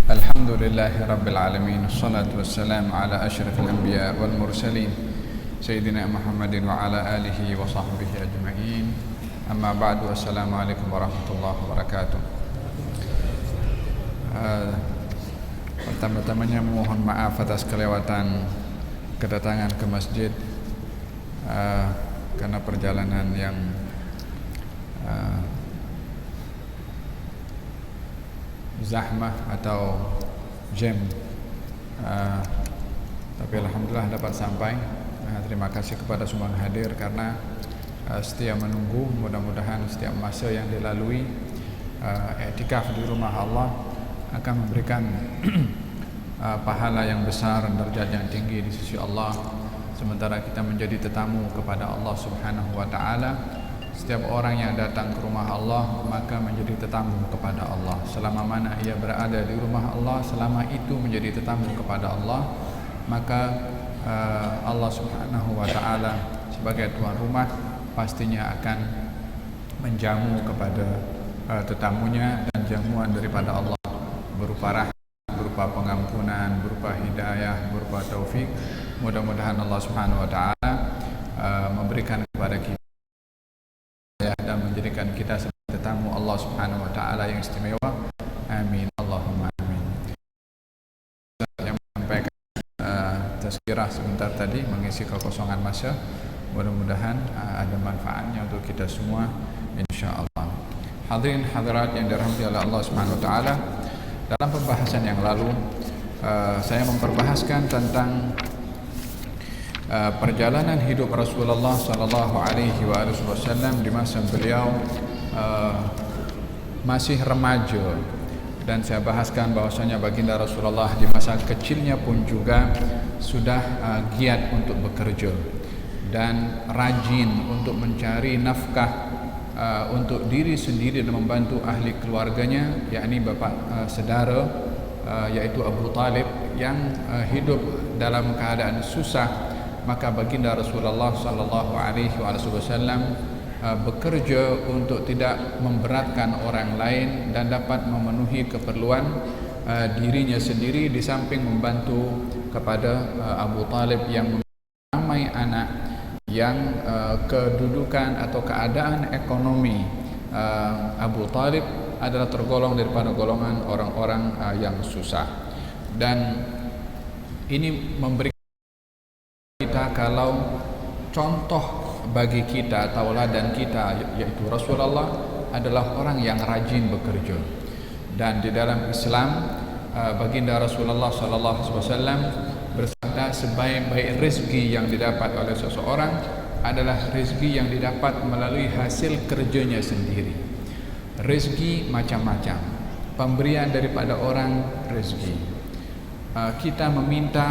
Alhamdulillahi Rabbil Alamin. Assalatu wassalamu ala asyrafil anbiya wal mursalin Sayyidina Muhammadin wa ala alihi wa sahbihi ajma'in. Amma ba'du. Assalamualaikum warahmatullahi wabarakatuh. Pertama-tamanya mohon maaf atas kelewatan kedatangan ke masjid karena perjalanan yang zahmah atau jam, tapi alhamdulillah dapat sampai. Terima kasih kepada semua yang hadir karena setia menunggu. Mudah-mudahan setiap masa yang dilalui i'tikaf di rumah Allah akan memberikan pahala yang besar dan derajat yang tinggi di sisi Allah, sementara kita menjadi tetamu kepada Allah Subhanahu wa taala. Setiap orang yang datang ke rumah Allah maka menjadi tetamu kepada Allah. Selama mana ia berada di rumah Allah, selama itu menjadi tetamu kepada Allah, maka Allah Subhanahu wa taala sebagai tuan rumah pastinya akan menjamu kepada tetamunya, dan jamuan daripada Allah berupa rahmat, berupa pengampunan, berupa hidayah, berupa taufik. Mudah-mudahan Allah Subhanahu wa taala memberikan kepada kita dan menjadikan kita sebagai tetamu Allah Subhanahu wa taala yang istimewa. Amin, Allahumma amin. Yang menyampaikan tazkirah sebentar tadi mengisi kekosongan masa, mudah-mudahan ada manfaatnya untuk kita semua insyaallah. Hadirin hadirat yang dirahmati oleh Allah Subhanahu wa taala, dalam pembahasan yang lalu saya memperbahaskan tentang perjalanan hidup Rasulullah sallallahu alaihi wasallam di masa beliau masih remaja, dan saya bahaskan bahwasanya baginda Rasulullah di masa kecilnya pun juga sudah giat untuk bekerja dan rajin untuk mencari nafkah untuk diri sendiri dan membantu ahli keluarganya, yakni bapa saudara yaitu Abu Talib yang hidup dalam keadaan susah. Maka baginda Rasulullah sallallahu alaihi wasallam bekerja untuk tidak memberatkan orang lain dan dapat memenuhi keperluan dirinya sendiri, di samping membantu kepada Abu Talib yang ramai anak yang kedudukan atau keadaan ekonomi Abu Talib adalah tergolong daripada golongan orang-orang yang susah. Dan ini memberi kita kalau contoh bagi kita, tauladan kita, yaitu Rasulullah adalah orang yang rajin bekerja. Dan di dalam Islam baginda Rasulullah sallallahu alaihi wasallam bersabda, sebaik-baik rezeki yang didapat oleh seseorang adalah rezeki yang didapat melalui hasil kerjanya sendiri. Rezeki macam-macam, pemberian daripada orang rezeki, kita meminta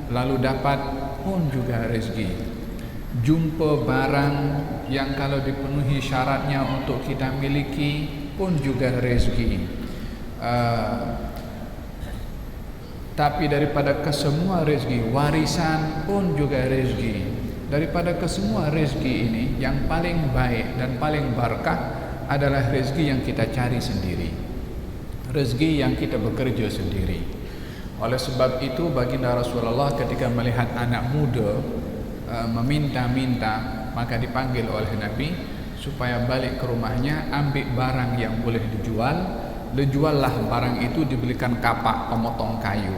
lalu dapat pun juga rezeki. Jumpa barang yang kalau dipenuhi syaratnya untuk kita miliki pun juga rezeki. Tapi daripada kesemua rezeki, warisan pun juga rezeki. Daripada kesemua rezeki ini, yang paling baik dan paling barakah adalah rezeki yang kita cari sendiri, rezeki yang kita bekerja sendiri. Oleh sebab itu baginda Rasulullah ketika melihat anak muda meminta-minta, maka dipanggil oleh Nabi supaya balik ke rumahnya, ambil barang yang boleh dijual. Dijuallah barang itu, dibelikan kapak pemotong kayu.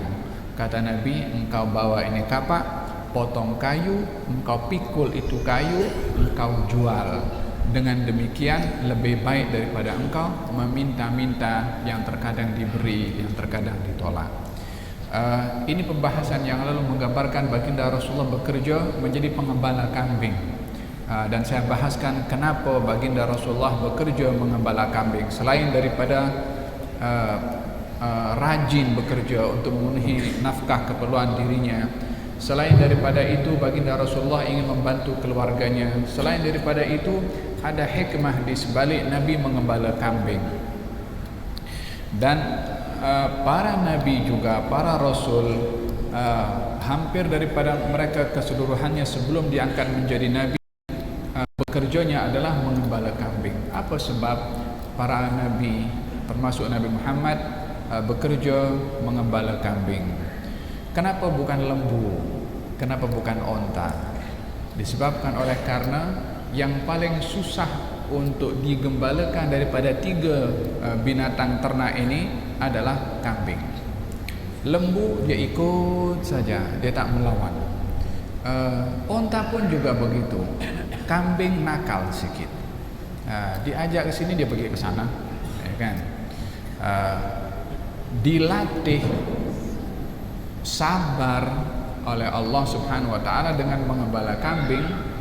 Kata Nabi, engkau bawa ini kapak, potong kayu, engkau pikul itu kayu, engkau jual. Dengan demikian lebih baik daripada engkau meminta-minta yang terkadang diberi, yang terkadang ditolak. Ini pembahasan yang lalu menggambarkan baginda Rasulullah bekerja menjadi pengembala kambing, dan saya bahaskan kenapa baginda Rasulullah bekerja mengembala kambing. Selain daripada rajin bekerja untuk memenuhi nafkah keperluan dirinya, selain daripada itu baginda Rasulullah ingin membantu keluarganya, selain daripada itu ada hikmah di sebalik Nabi mengembala kambing. Dan para nabi juga, para rasul, hampir daripada mereka keseluruhannya sebelum diangkat menjadi nabi, bekerjanya adalah mengembala kambing. Apa sebab? Para nabi termasuk Nabi Muhammad bekerja mengembala kambing. Kenapa bukan lembu? Kenapa bukan onta? Disebabkan oleh karena yang paling susah untuk digembalakan daripada 3 binatang ternak ini adalah kambing. Lembu dia ikut saja, dia tak melawan. Onta pun juga begitu. Kambing nakal sikit. Diajak ke sini dia pergi ke sana, ya kan? Dilatih sabar oleh Allah Subhanahu wa taala dengan mengembala kambing.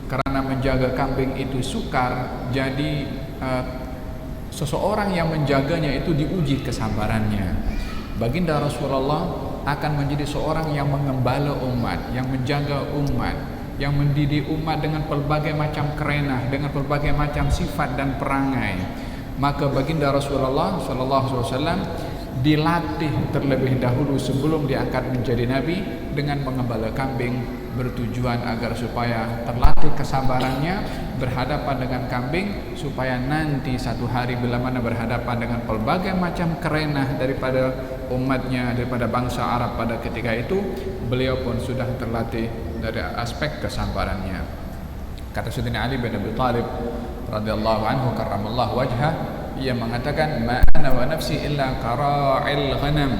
Karena menjaga kambing itu sukar, jadi seseorang yang menjaganya itu diuji kesabarannya. Baginda Rasulullah akan menjadi seorang yang mengembala umat, yang menjaga umat, yang mendidik umat dengan berbagai macam kerenah, dengan berbagai macam sifat dan perangai. Maka baginda Rasulullah SAW dilatih terlebih dahulu sebelum diangkat menjadi nabi dengan mengembala kambing, bertujuan agar supaya terlatih kesabarannya berhadapan dengan kambing, supaya nanti satu hari bila mana berhadapan dengan pelbagai macam kerenah daripada umatnya, daripada bangsa Arab pada ketika itu, beliau pun sudah terlatih dari aspek kesabarannya. Kata Sayyidina Ali bin Abi Thalib radhiyallahu anhu karramallahu wajhah, ia mengatakan, ma ana wa nafsi illa qara'il ghanam.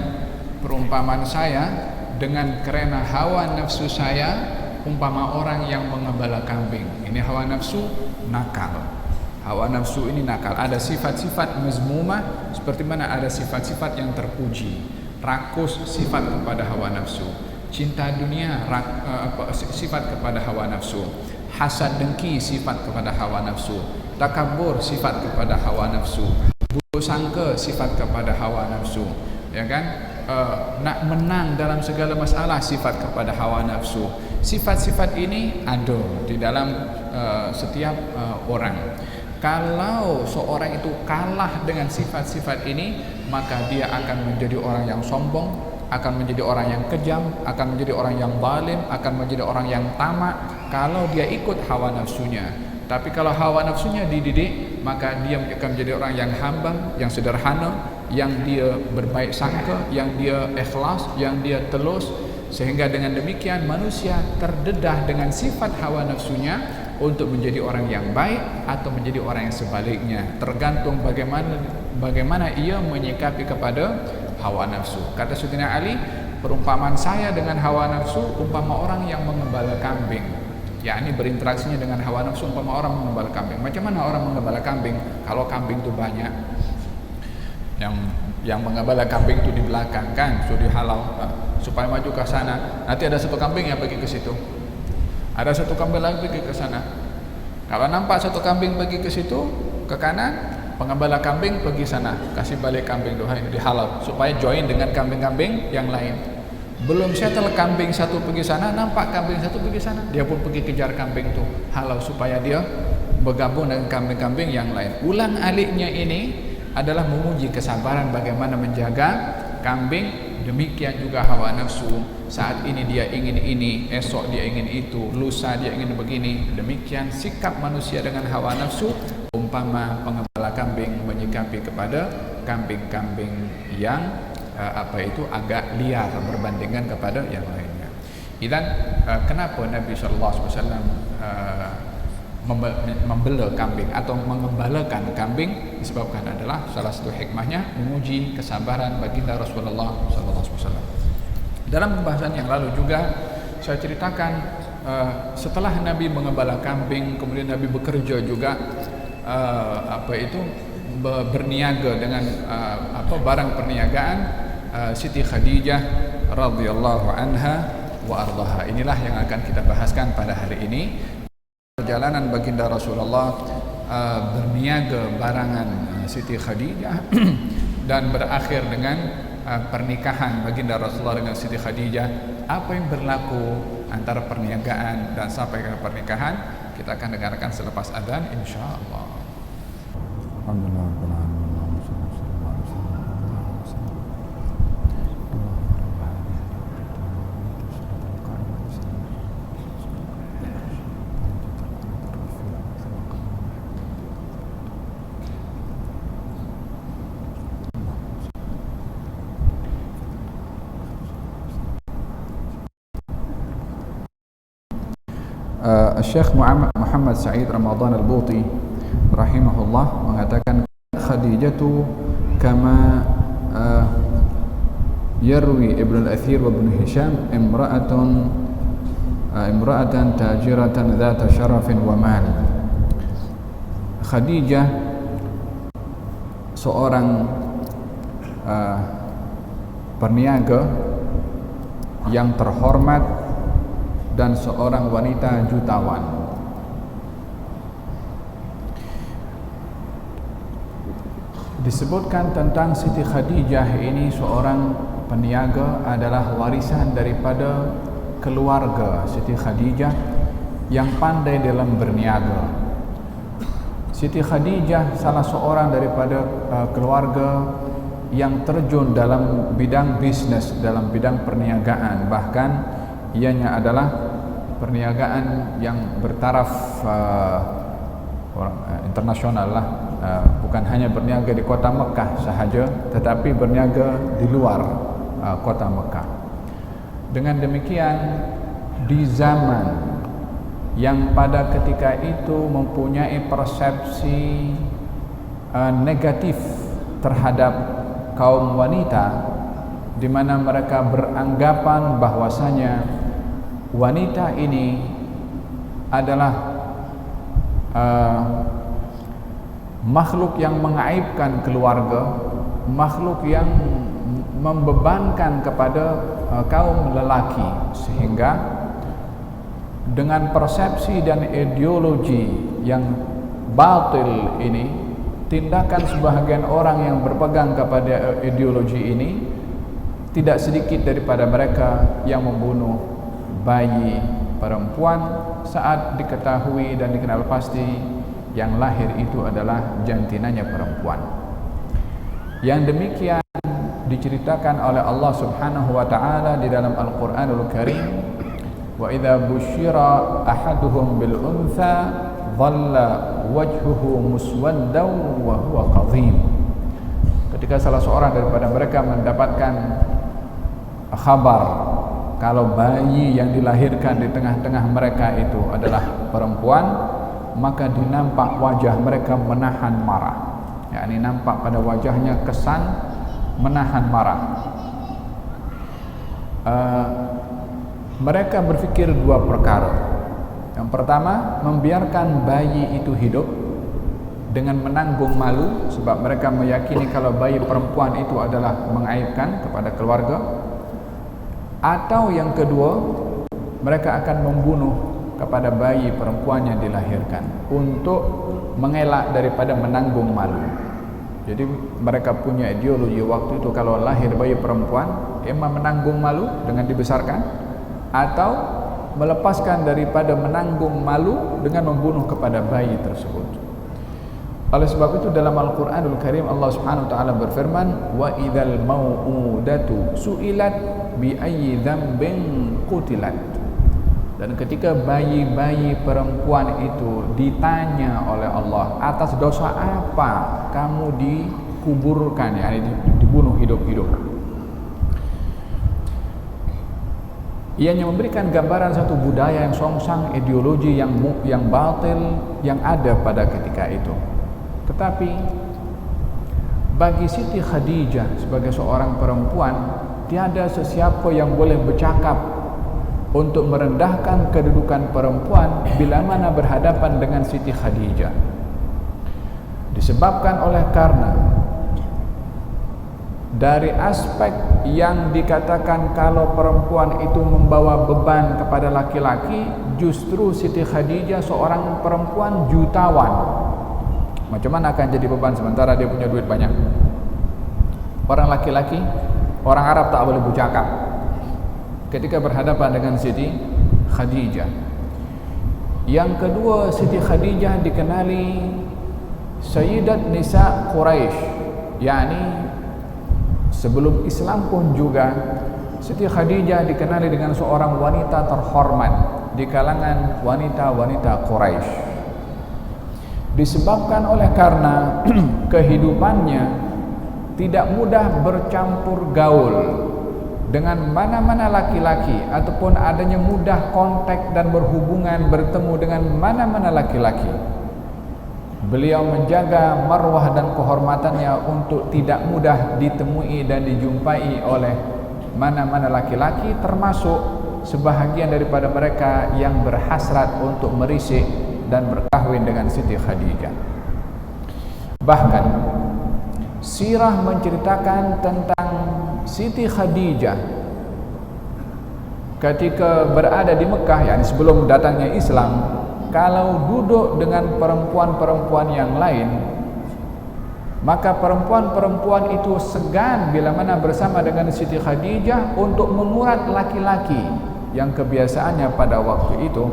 Perumpamaan saya dengan kerana hawa nafsu saya umpama orang yang mengembala kambing. Ini hawa nafsu nakal. Hawa nafsu ini nakal. Ada sifat-sifat mazmumah, seperti mana ada sifat-sifat yang terpuji. Rakus sifat kepada hawa nafsu. Cinta dunia sifat kepada hawa nafsu. Hasad dengki sifat kepada hawa nafsu. Takabur sifat kepada hawa nafsu. Buruk sangka sifat kepada hawa nafsu. Ya kan? Nak menang dalam segala masalah sifat kepada hawa nafsu. Sifat-sifat ini ada di dalam setiap orang. Kalau seorang itu kalah dengan sifat-sifat ini, maka dia akan menjadi orang yang sombong, akan menjadi orang yang kejam, akan menjadi orang yang zalim, akan menjadi orang yang tamak kalau dia ikut hawa nafsunya. Tapi kalau hawa nafsunya dididik, maka dia akan menjadi orang yang hamba, yang sederhana, yang dia berbaik sangka, yang dia ikhlas, yang dia telus. Sehingga dengan demikian manusia terdedah dengan sifat hawa nafsunya untuk menjadi orang yang baik atau menjadi orang yang sebaliknya, tergantung bagaimana ia menyikapi kepada hawa nafsu. Kata Sayyidina Ali, perumpamaan saya dengan hawa nafsu umpama orang yang mengembala kambing. yakni berinteraksinya dengan hawa nafsu umpama orang mengembala kambing. Macam mana orang mengembala kambing? Kalau kambing itu banyak, yang mengembala kambing itu di belakang kan, sudah dihalau supaya maju ke sana. Nanti ada satu kambing yang pergi ke situ, ada satu kambing lagi pergi ke sana. Kalau nampak satu kambing pergi ke situ, ke kanan, pengembala kambing pergi sana, kasih balik kambing itu, dihalau supaya join dengan kambing-kambing yang lain. Belum settle kambing satu pergi sana, nampak kambing satu pergi sana, dia pun pergi kejar kambing itu, halau supaya dia bergabung dengan kambing-kambing yang lain. Ulang aliknya ini adalah memuji kesabaran bagaimana menjaga kambing. Demikian juga hawa nafsu, saat ini dia ingin ini, esok dia ingin itu, lusa dia ingin begini. Demikian sikap manusia dengan hawa nafsu umpama pengembala kambing menyikapi kepada kambing-kambing yang agak liar berbandingkan kepada yang lainnya. Dan kenapa Nabi SAW membela kambing atau mengembalakan kambing? Disebabkan adalah salah satu hikmahnya memuji kesabaran baginda Rasulullah SAW. Dalam pembahasan yang lalu juga saya ceritakan setelah Nabi mengembala kambing, kemudian Nabi bekerja juga berniaga dengan barang perniagaan Siti Khadijah radhiyallahu anha wa ardhaha. Inilah yang akan kita bahaskan pada hari ini. Perjalanan baginda Rasulullah berniaga barangan Siti Khadijah dan berakhir dengan pernikahan baginda Rasulullah dengan Siti Khadijah. Apa yang berlaku antara perniagaan dan sampai ke pernikahan, kita akan dengarkan selepas adzan insyaallah. Alhamdulillah. Syekh Muhammad Sa'id Ramadan Al-Buti rahimahullah mengatakan Khadijatu kama yarwi Ibn Al-Athir wa Ibn Hisham imra'atan tajiratan dhata syarafin wa mal. Khadijah seorang perniaga yang terhormat dan seorang wanita jutawan. Disebutkan tentang Siti Khadijah ini seorang peniaga adalah warisan daripada keluarga Siti Khadijah yang pandai dalam berniaga. Siti Khadijah salah seorang daripada keluarga yang terjun dalam bidang bisnes, dalam bidang perniagaan, bahkan ianya adalah perniagaan yang bertaraf internasional lah, bukan hanya berniaga di kota Mekah sahaja, tetapi berniaga di luar kota Mekah. Dengan demikian, di zaman yang pada ketika itu mempunyai persepsi negatif terhadap kaum wanita, di mana mereka beranggapan bahwasanya wanita ini adalah makhluk yang mengaibkan keluarga, makhluk yang membebankan kepada kaum lelaki, sehingga dengan persepsi dan ideologi yang batil ini, tindakan sebahagian orang yang berpegang kepada ideologi ini, tidak sedikit daripada mereka yang membunuh bayi perempuan saat diketahui dan dikenal pasti yang lahir itu adalah jantinanya perempuan. Yang demikian diceritakan oleh Allah Subhanahu wa taala di dalam Al-Qur'anul Karim, wa idza busyira ahaduhum bil untha dhalla wajhuhu muswaddan wa huwa kadhim. Ketika salah seorang daripada mereka mendapatkan kabar kalau bayi yang dilahirkan di tengah-tengah mereka itu adalah perempuan, maka dinampak wajah mereka menahan marah. Yakni nampak pada wajahnya kesan menahan marah. Mereka berfikir dua perkara. Yang pertama, membiarkan bayi itu hidup dengan menanggung malu, sebab mereka meyakini kalau bayi perempuan itu adalah mengaibkan kepada keluarga. Atau yang kedua, mereka akan membunuh kepada bayi perempuan yang dilahirkan untuk mengelak daripada menanggung malu. Jadi mereka punya ideologi waktu itu kalau lahir bayi perempuan, emang menanggung malu dengan dibesarkan, atau melepaskan daripada menanggung malu dengan membunuh kepada bayi tersebut. Oleh sebab itu dalam Al-Qur'anul Karim Allah Subhanahu wa taala berfirman, wa idzal mau'udatu su'ilat bi ayyi dzambin qutilat. Dan ketika bayi-bayi perempuan itu ditanya oleh Allah, atas dosa apa kamu dikuburkan, yakni dibunuh hidup-hidup. Ianya memberikan gambaran satu budaya yang songsang, ideologi yang batil yang ada pada ketika itu. Tetapi bagi Siti Khadijah sebagai seorang perempuan, tiada sesiapa yang boleh bercakap untuk merendahkan kedudukan perempuan bila mana berhadapan dengan Siti Khadijah. Disebabkan oleh karena dari aspek yang dikatakan kalau perempuan itu membawa beban kepada laki-laki, justru Siti Khadijah seorang perempuan jutawan. Macam mana akan jadi beban sementara dia punya duit banyak? Orang laki-laki, orang Arab tak boleh bercakap ketika berhadapan dengan Siti Khadijah. Yang kedua, Siti Khadijah dikenali Sayyidat Nisa Quraisy, yakni sebelum Islam pun juga Siti Khadijah dikenali dengan seorang wanita terhormat di kalangan wanita-wanita Quraisy. Disebabkan oleh karena kehidupannya tidak mudah bercampur gaul dengan mana-mana laki-laki ataupun adanya mudah kontak dan berhubungan bertemu dengan mana-mana laki-laki. Beliau menjaga marwah dan kehormatannya untuk tidak mudah ditemui dan dijumpai oleh mana-mana laki-laki, termasuk sebahagian daripada mereka yang berhasrat untuk merisik dan berkahwin dengan Siti Khadijah. Bahkan sirah menceritakan tentang Siti Khadijah ketika berada di Mekah, yakni sebelum datangnya Islam, kalau duduk dengan perempuan-perempuan yang lain, maka perempuan-perempuan itu segan bila mana bersama dengan Siti Khadijah untuk mengurat laki-laki yang kebiasaannya pada waktu itu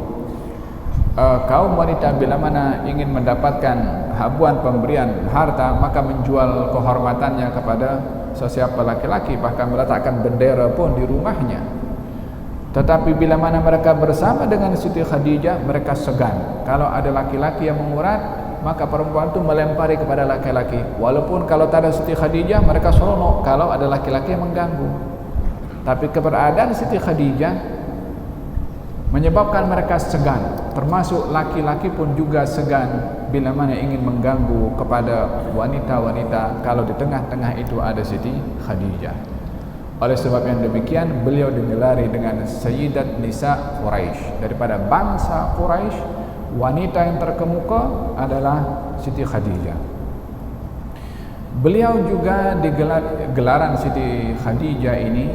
kaum wanita bila mana ingin mendapatkan habuan pemberian harta, maka menjual kehormatannya kepada sesiapa laki-laki, bahkan meletakkan bendera pun di rumahnya. Tetapi bila mana mereka bersama dengan Siti Khadijah, mereka segan. Kalau ada laki-laki yang mengurat, maka perempuan itu melempari kepada laki-laki. Walaupun kalau tak ada Siti Khadijah, mereka seronok kalau ada laki-laki yang mengganggu. Tapi keberadaan Siti Khadijah menyebabkan mereka segan, termasuk laki-laki pun juga segan bila mana ingin mengganggu kepada wanita-wanita kalau di tengah-tengah itu ada Siti Khadijah. Oleh sebab yang demikian, beliau digelari dengan Sayyidat Nisa Quraisy. Daripada bangsa Quraisy, wanita yang terkemuka adalah Siti Khadijah. Beliau juga gelaran Siti Khadijah ini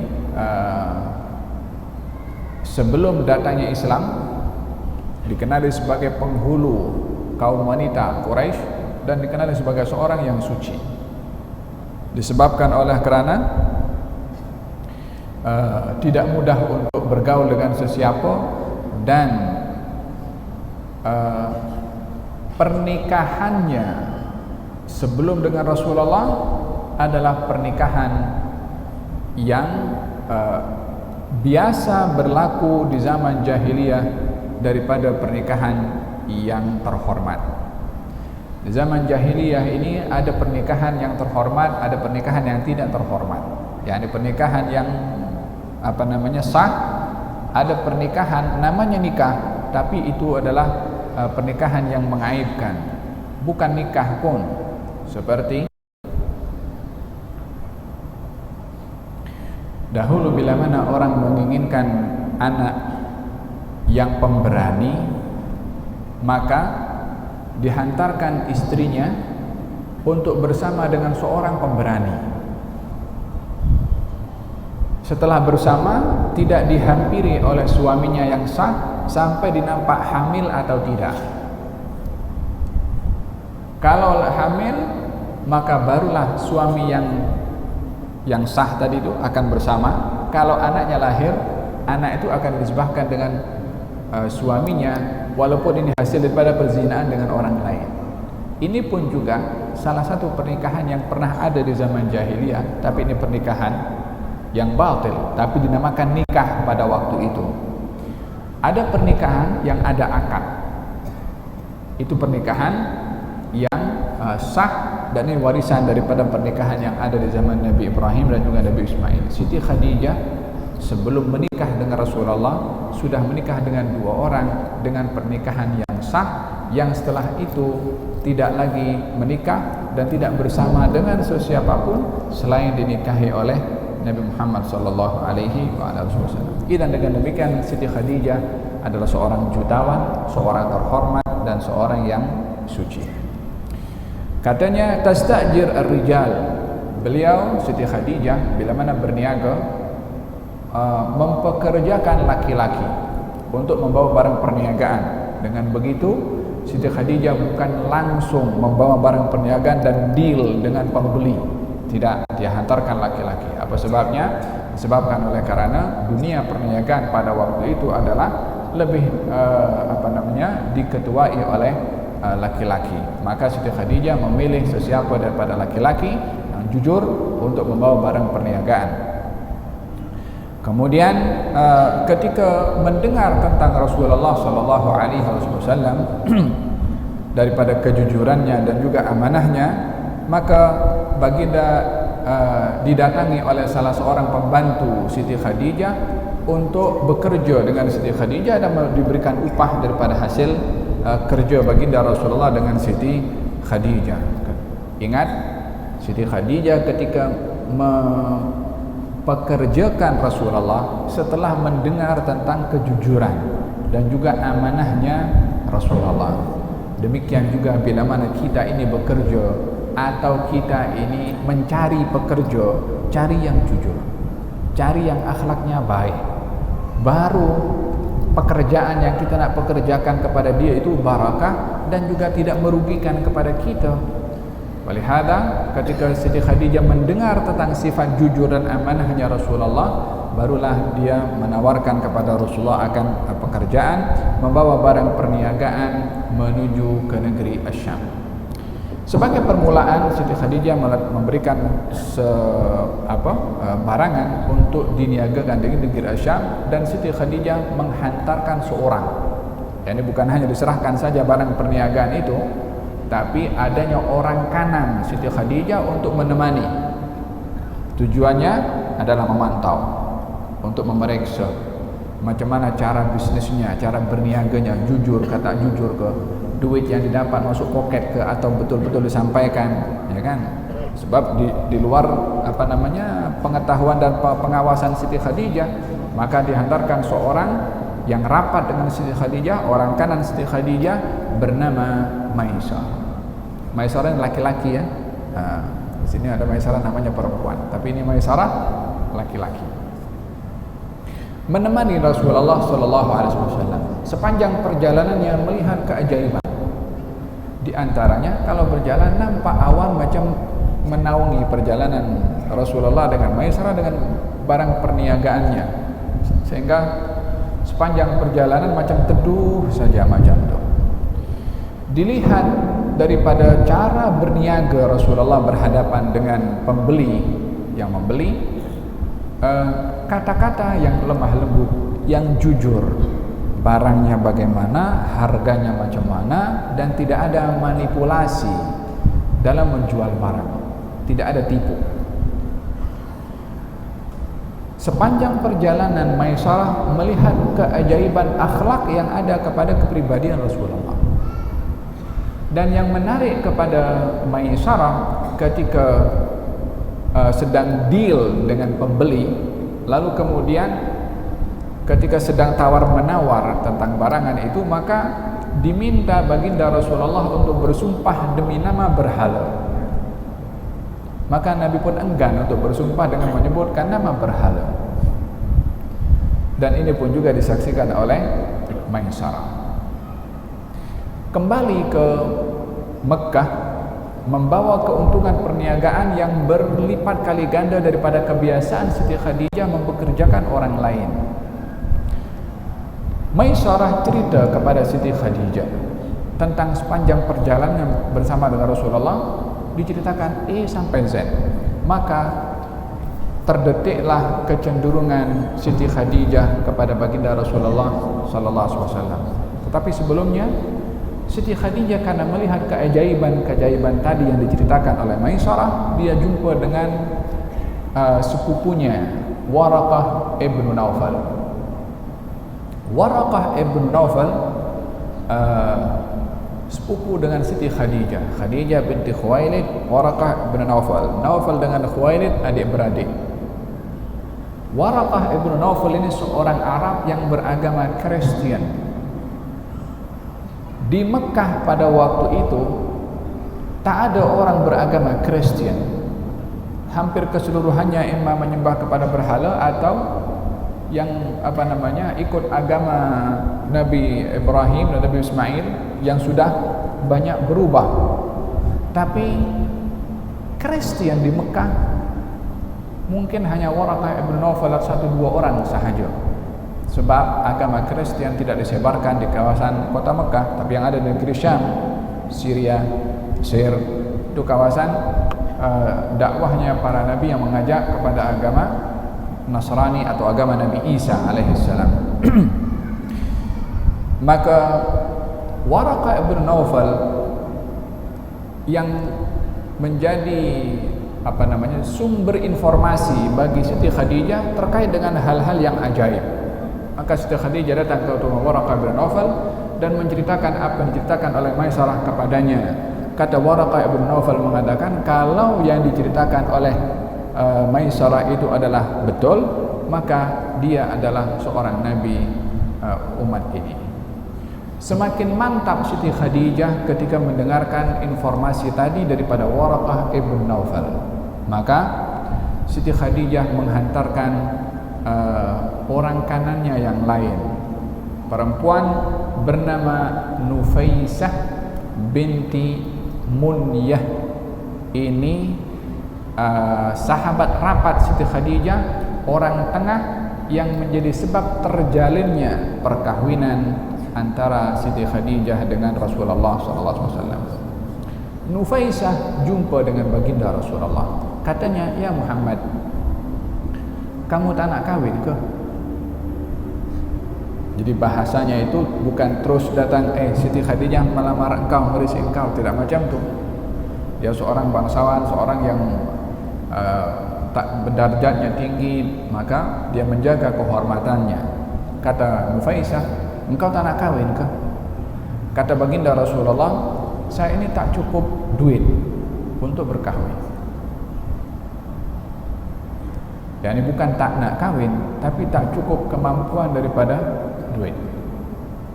sebelum datangnya Islam dikenali sebagai penghulu kaum wanita Quraisy dan dikenali sebagai seorang yang suci. Disebabkan oleh kerana tidak mudah untuk bergaul dengan sesiapa, dan pernikahannya sebelum dengan Rasulullah adalah pernikahan yang biasa berlaku di zaman jahiliyah daripada pernikahan yang terhormat. Di zaman jahiliyah ini ada pernikahan yang terhormat, ada pernikahan yang tidak terhormat. yakni pernikahan yang sah, ada pernikahan namanya nikah, tapi itu adalah pernikahan yang mengaibkan, bukan nikah pun. Seperti dahulu bila mana orang menginginkan anak yang pemberani, maka dihantarkan istrinya untuk bersama dengan seorang pemberani. Setelah bersama, tidak dihampiri oleh suaminya yang sah sampai dinampak hamil atau tidak. Kalau hamil, maka barulah suami yang sah tadi itu akan bersama. Kalau anaknya lahir, anak itu akan disebahkan dengan suaminya, walaupun ini hasil daripada perzinaan dengan orang lain. Ini pun juga salah satu pernikahan yang pernah ada di zaman jahiliyah, tapi ini pernikahan yang batil, tapi dinamakan nikah pada waktu itu. Ada pernikahan yang ada akad, itu pernikahan yang sah, dan ini warisan daripada pernikahan yang ada di zaman Nabi Ibrahim dan juga Nabi Ismail. Siti Khadijah sebelum menikah dengan Rasulullah sudah menikah dengan dua orang dengan pernikahan yang sah, yang setelah itu tidak lagi menikah dan tidak bersama dengan sesiapapun selain dinikahi oleh Nabi Muhammad sallallahu alaihi wasallam. Dan dengan demikian Siti Khadijah adalah seorang jutawan, seorang terhormat, dan seorang yang suci. Katanya tastajir ar-rijal. Beliau Siti Khadijah bila mana berniaga mempekerjakan laki-laki untuk membawa barang perniagaan. Dengan begitu Siti Khadijah bukan langsung membawa barang perniagaan dan deal dengan pembeli. Tidak, dia hantarkan laki-laki. Apa sebabnya? Disebabkan oleh karena dunia perniagaan pada waktu itu adalah lebih diketuai oleh laki-laki. Maka Siti Khadijah memilih sesiapa daripada laki-laki yang jujur untuk membawa barang perniagaan. Kemudian ketika mendengar tentang Rasulullah sallallahu alaihi wasallam daripada kejujurannya dan juga amanahnya, maka baginda didatangi oleh salah seorang pembantu Siti Khadijah untuk bekerja dengan Siti Khadijah dan diberikan upah daripada hasil kerja baginda Rasulullah dengan Siti Khadijah. Ingat, Siti Khadijah ketika mempekerjakan Rasulullah setelah mendengar tentang kejujuran dan juga amanahnya Rasulullah. Demikian juga bila mana kita ini bekerja atau kita ini mencari pekerja, cari yang jujur, cari yang akhlaknya baik, baru pekerjaan yang kita nak pekerjakan kepada dia itu barakah dan juga tidak merugikan kepada kita. Walihada ketika Siti Khadijah mendengar tentang sifat jujur dan amanahnya Rasulullah, barulah dia menawarkan kepada Rasulullah akan pekerjaan membawa barang perniagaan menuju ke negeri Asyam. Sebagai permulaan, Siti Khadijah memberikan barangan untuk diniagakan di negeri Asyam, dan Siti Khadijah menghantarkan seorang. Ini bukan hanya diserahkan saja barang perniagaan itu, tapi adanya orang kanan Siti Khadijah untuk menemani. Tujuannya adalah memantau, untuk memeriksa macam mana cara bisnisnya, cara berniaganya, jujur kata jujur ke, duit yang didapat masuk poket ke, atau betul-betul disampaikan, ya kan? Sebab di luar pengetahuan dan pengawasan Siti Khadijah, maka dihantarkan seorang yang rapat dengan Siti Khadijah, orang kanan Siti Khadijah, bernama Maisarah. Maisarah ini laki-laki ya. Di sini ada Maisarah namanya perempuan, tapi ini Maisarah laki-laki. Menemani Rasulullah SAW sepanjang perjalanannya, melihat keajaiban. Di antaranya kalau berjalan nampak awan macam menaungi perjalanan Rasulullah dengan Maisarah dengan barang perniagaannya, sehingga sepanjang perjalanan macam teduh saja macam itu. Dilihat daripada cara berniaga Rasulullah berhadapan dengan pembeli yang membeli, kata-kata yang lemah lembut, yang jujur, barangnya bagaimana, harganya macam mana, dan tidak ada manipulasi dalam menjual barang, tidak ada tipu. Sepanjang perjalanan Maisarah melihat keajaiban akhlak yang ada kepada kepribadian Rasulullah. Dan yang menarik kepada Maisarah ketika sedang deal dengan pembeli, lalu kemudian ketika sedang tawar-menawar tentang barangan itu, maka diminta baginda Rasulullah untuk bersumpah demi nama berhala. Maka Nabi pun enggan untuk bersumpah dengan menyebutkan nama berhala. Dan ini pun juga disaksikan oleh Maisarah. Kembali ke Mekah, membawa keuntungan perniagaan yang berlipat kali ganda daripada kebiasaan Siti Khadijah mempekerjakan orang lain. Maisarah cerita kepada Siti Khadijah tentang sepanjang perjalanan bersama dengan Rasulullah, diceritakan A sampai Z. Maka terdetiklah kecenderungan Siti Khadijah kepada baginda Rasulullah sallallahu alaihi wasallam. Tetapi sebelumnya Siti Khadijah karena melihat keajaiban-keajaiban tadi yang diceritakan oleh Maisarah, dia jumpa dengan sepupunya Waraqah ibn Naufal. Waraqah ibn Naufal sepupu dengan Siti Khadijah. Khadijah binti Khuwailid, Waraqah ibn Naufal. Naufal dengan Khuwailid adik-beradik. Waraqah ibn Naufal ini seorang Arab yang beragama Kristen. Di Mekah pada waktu itu tak ada orang beragama Kristen. Hampir keseluruhannya imam menyembah kepada berhala atau yang ikut agama Nabi Ibrahim dan Nabi Ismail yang sudah banyak berubah. Tapi Kristen di Mekah mungkin hanya Waraqah ibn Naufal 1-2 orang sahaja. Sebab agama Kristen tidak disebarkan di kawasan kota Mekah, tapi yang ada di negeri Syam, Syria, Mesir, itu kawasan dakwahnya para nabi yang mengajak kepada agama Nasrani atau agama Nabi Isa alaihissalam. Maka Waraqah ibn Naufal yang menjadi sumber informasi bagi Siti Khadijah terkait dengan hal-hal yang ajaib. Maka Siti Khadijah datang ke Waraqah bin Nawfal dan menceritakan apa yang diceritakan oleh Maisarah kepadanya. Kata Waraqah bin Nawfal mengatakan, kalau yang diceritakan oleh Maisarah itu adalah betul, maka dia adalah seorang nabi umat ini. Semakin mantap Siti Khadijah ketika mendengarkan informasi tadi daripada Waraqah ibn Nawfal. Maka Siti Khadijah menghantarkan orang kanannya yang lain, perempuan bernama Nufaisah binti Munyah. Ini sahabat rapat Siti Khadijah, orang tengah yang menjadi sebab terjalinnya perkahwinan antara Siti Khadijah dengan Rasulullah SAW. Nufaisah jumpa dengan baginda Rasulullah. Katanya, ya Muhammad, kamu tak nak kahwin ke? Jadi bahasanya itu bukan terus datang, Siti Khadijah melamar engkau, merisik engkau. Tidak macam tu. Dia seorang bangsawan, seorang yang tak derajatnya tinggi, maka dia menjaga kehormatannya. Kata Nufaisah, engkau tak nak kahwin ke? Kata baginda Rasulullah, saya ini tak cukup duit untuk berkahwin. Yani bukan tak nak kahwin, tapi tak cukup kemampuan daripada duit.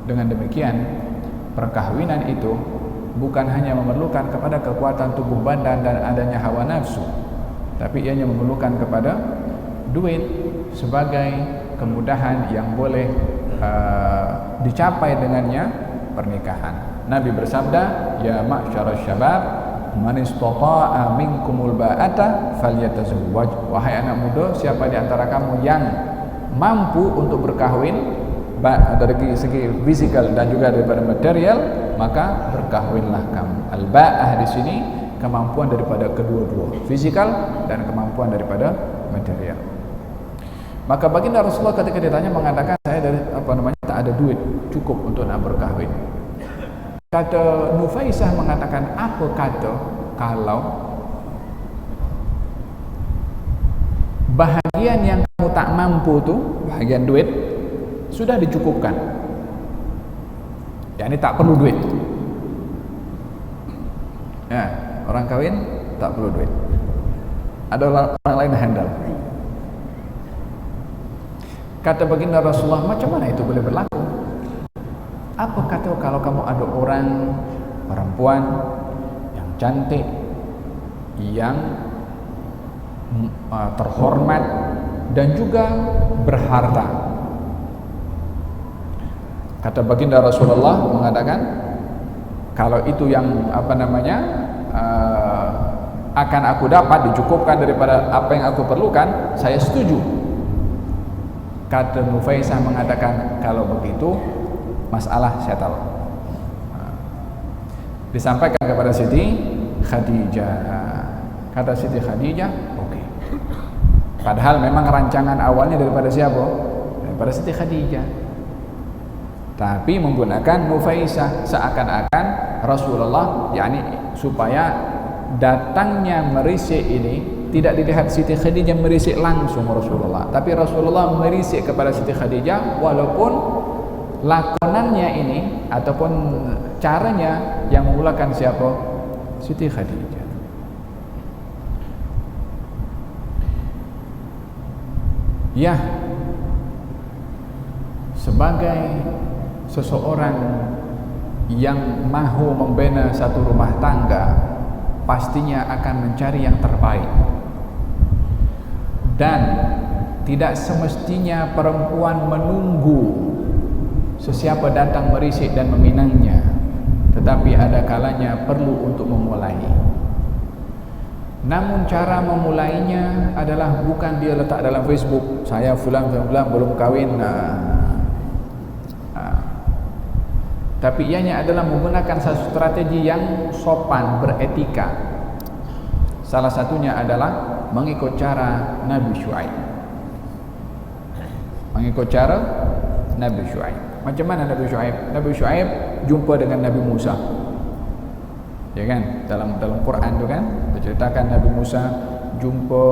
Dengan demikian, perkahwinan itu bukan hanya memerlukan kepada kekuatan tubuh badan dan adanya hawa nafsu, tapi ianya memerlukan kepada duit sebagai kemudahan yang boleh dicapai dengannya pernikahan. Nabi bersabda, ya ma'syarasy syabab, man istata'a minkumul ba'ata falyatazawwaj. Wahai anak muda, siapa di antara kamu yang mampu untuk berkahwin dari segi fisikal dan juga daripada material, maka berkahwinlah kamu. Al-ba'ah di sini kemampuan daripada kedua-dua, fisikal dan kemampuan daripada material. Maka baginda Rasulullah ketika ditanya mengatakan, saya dari tak ada duit cukup untuk nak berkahwin. Kata Nufaisah mengatakan, apa kata kalau bahagian yang kamu tak mampu tu, bahagian duit sudah dicukupkan, yakni tak perlu duit. Ya, orang kahwin tak perlu duit, ada orang lain handle. Kata baginda Rasulullah, macam mana itu boleh berlaku? Apa kata kalau kamu ada orang perempuan yang cantik, yang terhormat dan juga berharta? Kata baginda Rasulullah mengatakan, kalau itu yang akan aku dapat, dicukupkan daripada apa yang aku perlukan, saya setuju. Kata Nufaisah mengatakan, kalau begitu masalah saya tahu. Disampaikan kepada Siti Khadijah. Kata Siti Khadijah, oke. Padahal memang rancangan awalnya daripada siapa? Daripada Siti Khadijah. Tapi menggunakan Nufaisah, seakan-akan Rasulullah, yakni supaya datangnya merisik ini tidak dilihat Siti Khadijah merisik langsung Rasulullah, tapi Rasulullah merisik kepada Siti Khadijah, walaupun lakonannya ini ataupun caranya yang memulakan siapa? Siti Khadijah. Ya, sebagai seseorang yang mahu membina satu rumah tangga, pastinya akan mencari yang terbaik. Dan tidak semestinya perempuan menunggu sesiapa datang merisik dan meminangnya, tetapi ada kalanya perlu untuk memulai. Namun cara memulainya adalah bukan dia letak dalam Facebook, saya fulan belum kahwin, tapi ianya adalah menggunakan satu strategi yang sopan, beretika. Salah satunya adalah mengikut cara Nabi Syuaib. Mengikut cara Nabi Syuaib. Macam mana Nabi Syuaib? Nabi Syuaib jumpa dengan Nabi Musa. Ya kan? Dalam Quran tu kan diceritakan Nabi Musa jumpa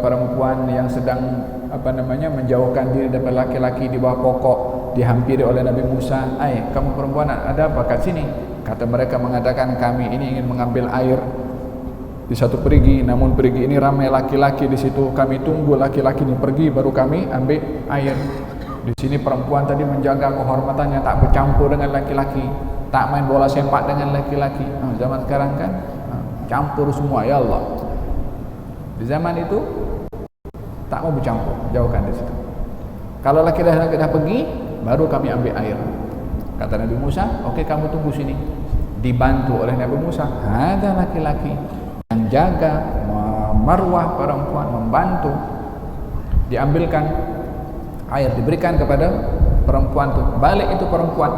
perempuan yang sedang menjauhkan diri daripada laki-laki di bawah pokok, dihampiri oleh Nabi Musa. Kamu perempuan, ada apa kat sini? Kata mereka mengatakan, kami ini ingin mengambil air di satu perigi, namun perigi ini ramai laki-laki di situ. Kami tunggu laki-laki ini pergi baru kami ambil air. Di sini perempuan tadi menjaga kehormatannya, tak bercampur dengan laki-laki, tak main bola sepak dengan laki-laki. Zaman sekarang kan campur semua, ya Allah. Di zaman itu tak mau bercampur, jauhkan di situ. Kalau laki-laki dah pergi, baru kami ambil air. Kata Nabi Musa, oke, kamu tunggu sini. Dibantu oleh Nabi Musa, ada laki-laki yang jaga marwah perempuan, membantu. Diambilkan air, diberikan kepada perempuan itu. Balik itu perempuan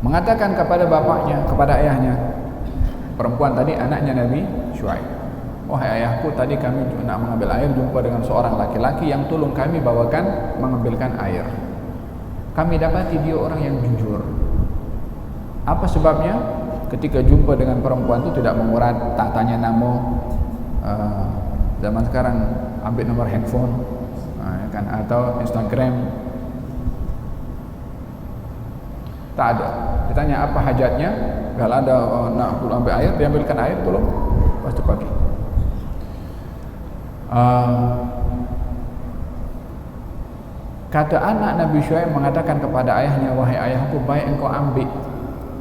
mengatakan kepada bapaknya, kepada ayahnya, perempuan tadi anaknya Nabi Syuaib, wahai ayahku, tadi kami nak mengambil air, jumpa dengan seorang laki-laki yang tolong kami bawakan mengambilkan air. Kami dapati dia orang yang jujur. Apa sebabnya? Ketika jumpa dengan perempuan itu tidak mengurat, tak tanya nama. Zaman sekarang ambil nomor handphone, kan, atau Instagram. Tak ada. Ditanya apa hajatnya. Kalau ada nak ambil air, diambilkan air, tolong, lepas tu pergi. Kata anak Nabi Syuaib mengatakan kepada ayahnya, wahai ayahku, baik engkau ambil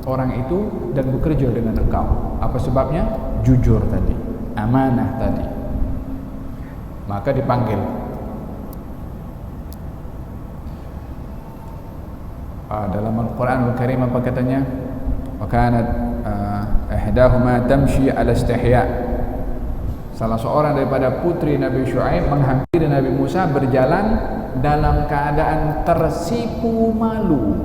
orang itu dan bekerja dengan engkau. Apa sebabnya? Jujur tadi, amanah tadi. Maka dipanggil. Dalam Al-Quran Al-Karim apa katanya? Wa kanat ihdahuma tamshi ala istihya. Salah seorang daripada putri Nabi Syuaib menghampiri Nabi Musa berjalan dalam keadaan tersipu malu.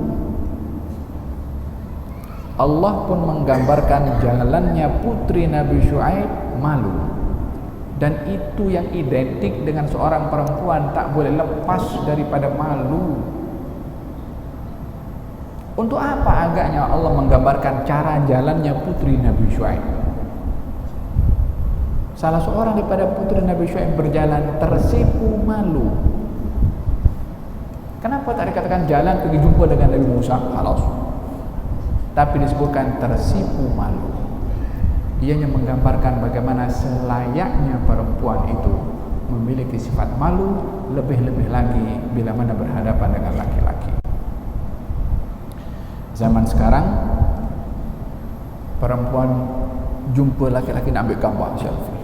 Allah pun menggambarkan jalannya putri Nabi Syuaib malu. Dan itu yang identik dengan seorang perempuan, tak boleh lepas daripada malu. Untuk apa agaknya Allah menggambarkan cara jalannya putri Nabi Syuaib? Salah seorang daripada putri Nabi Syuaib berjalan tersipu malu. Kenapa tak dikatakan jalan pergi jumpa dengan Nabi Musa? Halas. Tapi disebutkan tersipu malu. Ianya menggambarkan bagaimana selayaknya perempuan itu memiliki sifat malu, lebih-lebih lagi bila mana berhadapan dengan laki-laki. Zaman sekarang perempuan jumpa laki-laki nak ambil gambar selfie.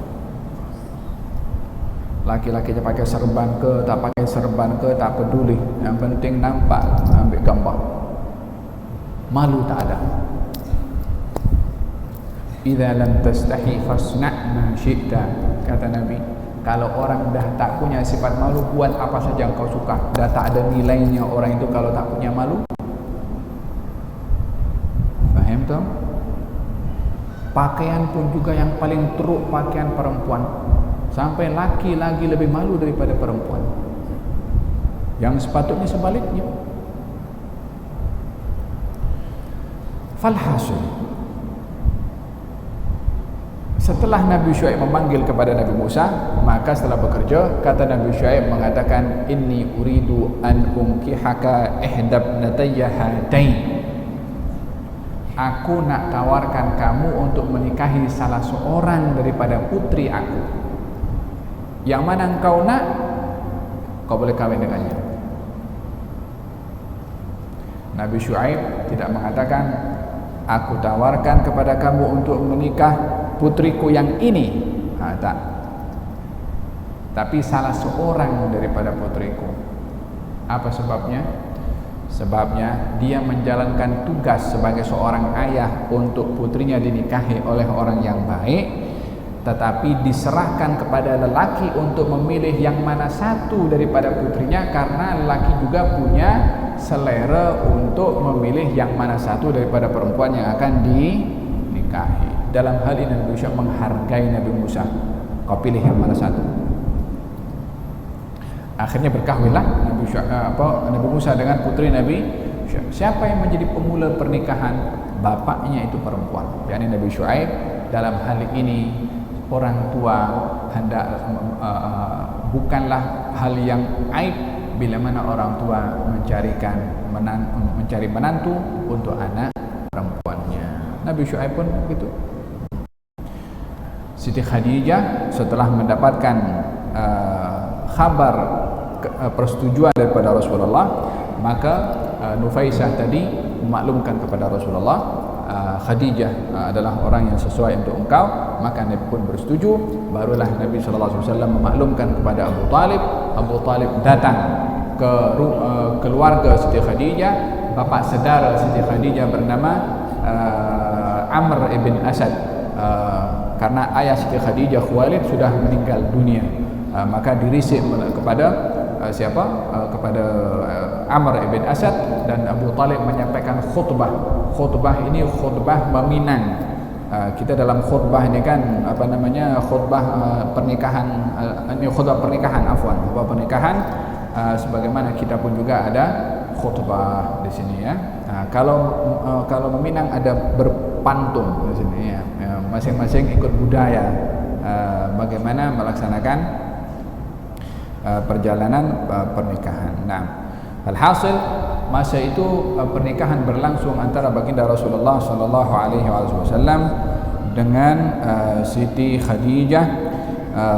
Laki-laki dia pakai serban ke, tak pakai serban ke, tak peduli. Yang penting nampak, ambil gambar. Malu tak ada. Idza lam tastahi fasna' ma syi'ta, kata Nabi. Kalau orang dah tak punya sifat malu, buat apa saja kau suka. Dah tak ada nilainya orang itu kalau tak punya malu. Faham tak? Pakaian pun juga yang paling teruk pakaian perempuan. Sampai laki lagi lebih malu daripada perempuan. Yang sepatutnya sebaliknya. Falhasil, setelah Nabi Syuaib memanggil kepada Nabi Musa, maka setelah bekerja, kata Nabi Syuaib mengatakan, inni uridu an unkihaka ihdabnatayya hatain. Aku nak tawarkan kamu untuk menikahi salah seorang daripada putri aku. Yang mana engkau nak, kau boleh kahwin dengannya. Nabi Syuaib tidak mengatakan, aku tawarkan kepada kamu untuk menikah putriku yang ini. Tak. Tapi salah seorang daripada putriku. Apa sebabnya? Sebabnya dia menjalankan tugas sebagai seorang ayah untuk putrinya dinikahi oleh orang yang baik, tetapi diserahkan kepada lelaki untuk memilih yang mana satu daripada putrinya, karena lelaki juga punya selera untuk memilih yang mana satu daripada perempuan yang akan dinikahi. Dalam hal ini Nabi Musa menghargai Nabi Musa. Kau pilih yang mana satu. Akhirnya berkahwinlah Nabi Musa dengan putri Nabi Syuaib. Siapa yang menjadi pemula pernikahan? Bapaknya itu perempuan, yakni Nabi Syuaib. Dalam hal ini orang tua hendak bukanlah hal yang aib bila mana orang tua mencari menantu untuk anak perempuannya. Nabi Syuaib pun begitu. Siti Khadijah setelah mendapatkan khabar persetujuan daripada Rasulullah, maka Nufaisah tadi memaklumkan kepada Rasulullah, Khadijah adalah orang yang sesuai untuk engkau, maka Nabi pun bersetuju. Barulah Nabi SAW memaklumkan kepada Abu Talib. Abu Talib datang ke keluarga Siti Khadijah. Bapa saudara Siti Khadijah bernama Amr ibn Asad. Karena ayah Siti Khadijah Khuwailid sudah meninggal dunia, maka dirisik kepada kepada Amr ibn Asad, dan Abu Talib menyampaikan khutbah. Khutbah ini khutbah meminang. Kita dalam khutbah ini kan khutbah pernikahan, ini khutbah pernikahan, khutbah pernikahan, sebagaimana kita pun juga ada khutbah di sini ya. Kalau meminang ada berpantun di sini ya. Masing-masing ikut budaya bagaimana melaksanakan perjalanan pernikahan. Nah, alhasil masa itu pernikahan berlangsung antara baginda Rasulullah sallallahu alaihi wasallam dengan Siti Khadijah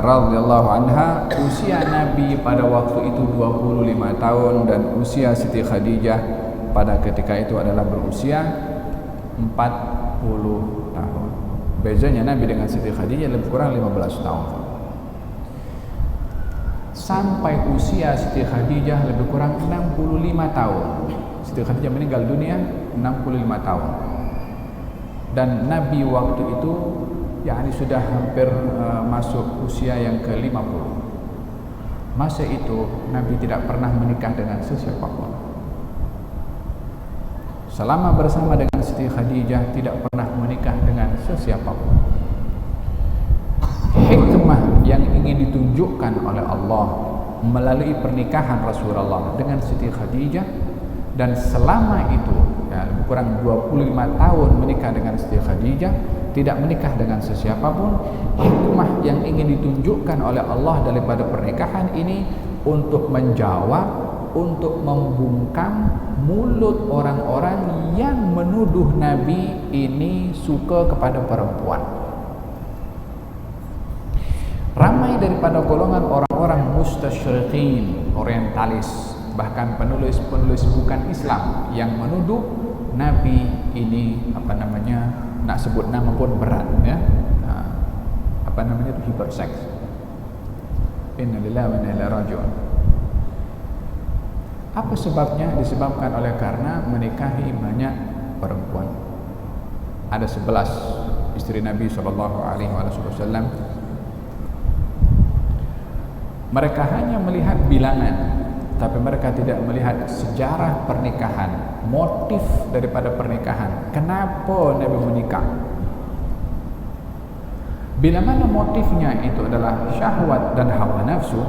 radhiyallahu anha. Usia Nabi pada waktu itu 25 tahun dan usia Siti Khadijah pada ketika itu adalah berusia 40 tahun. Bezanya Nabi dengan Siti Khadijah lebih kurang 15 tahun. Sampai usia Siti Khadijah lebih kurang 65 tahun. Siti Khadijah meninggal dunia 65 tahun. Dan Nabi waktu itu sudah hampir masuk usia yang ke-50. Masa itu Nabi tidak pernah menikah dengan sesiapapun. Selama bersama dengan Siti Khadijah tidak pernah menikah dengan sesiapapun. Hikmah yang ingin ditunjukkan oleh Allah melalui pernikahan Rasulullah dengan Siti Khadijah, dan selama itu lebih kurang 25 tahun menikah dengan Siti Khadijah, tidak menikah dengan sesiapapun. Hikmah yang ingin ditunjukkan oleh Allah daripada pernikahan ini untuk menjawab, untuk membungkam mulut orang-orang yang menuduh Nabi ini suka kepada perempuan. Ramai daripada golongan orang-orang mustasyriqin, orientalis, bahkan penulis-penulis bukan Islam yang menuduh Nabi ini nak sebut nama pun berat ya. Itu hiperseks. Innalillahi wa inna ilaihi raji'un. Apa sebabnya? Disebabkan oleh karena menikahi banyak perempuan. Ada 11 istri Nabi sallallahu alaihi wasallam. Mereka hanya melihat bilangan, tapi mereka tidak melihat sejarah pernikahan, motif daripada pernikahan. Kenapa Nabi menikah? Bila mana motifnya itu adalah syahwat dan hawa nafsu,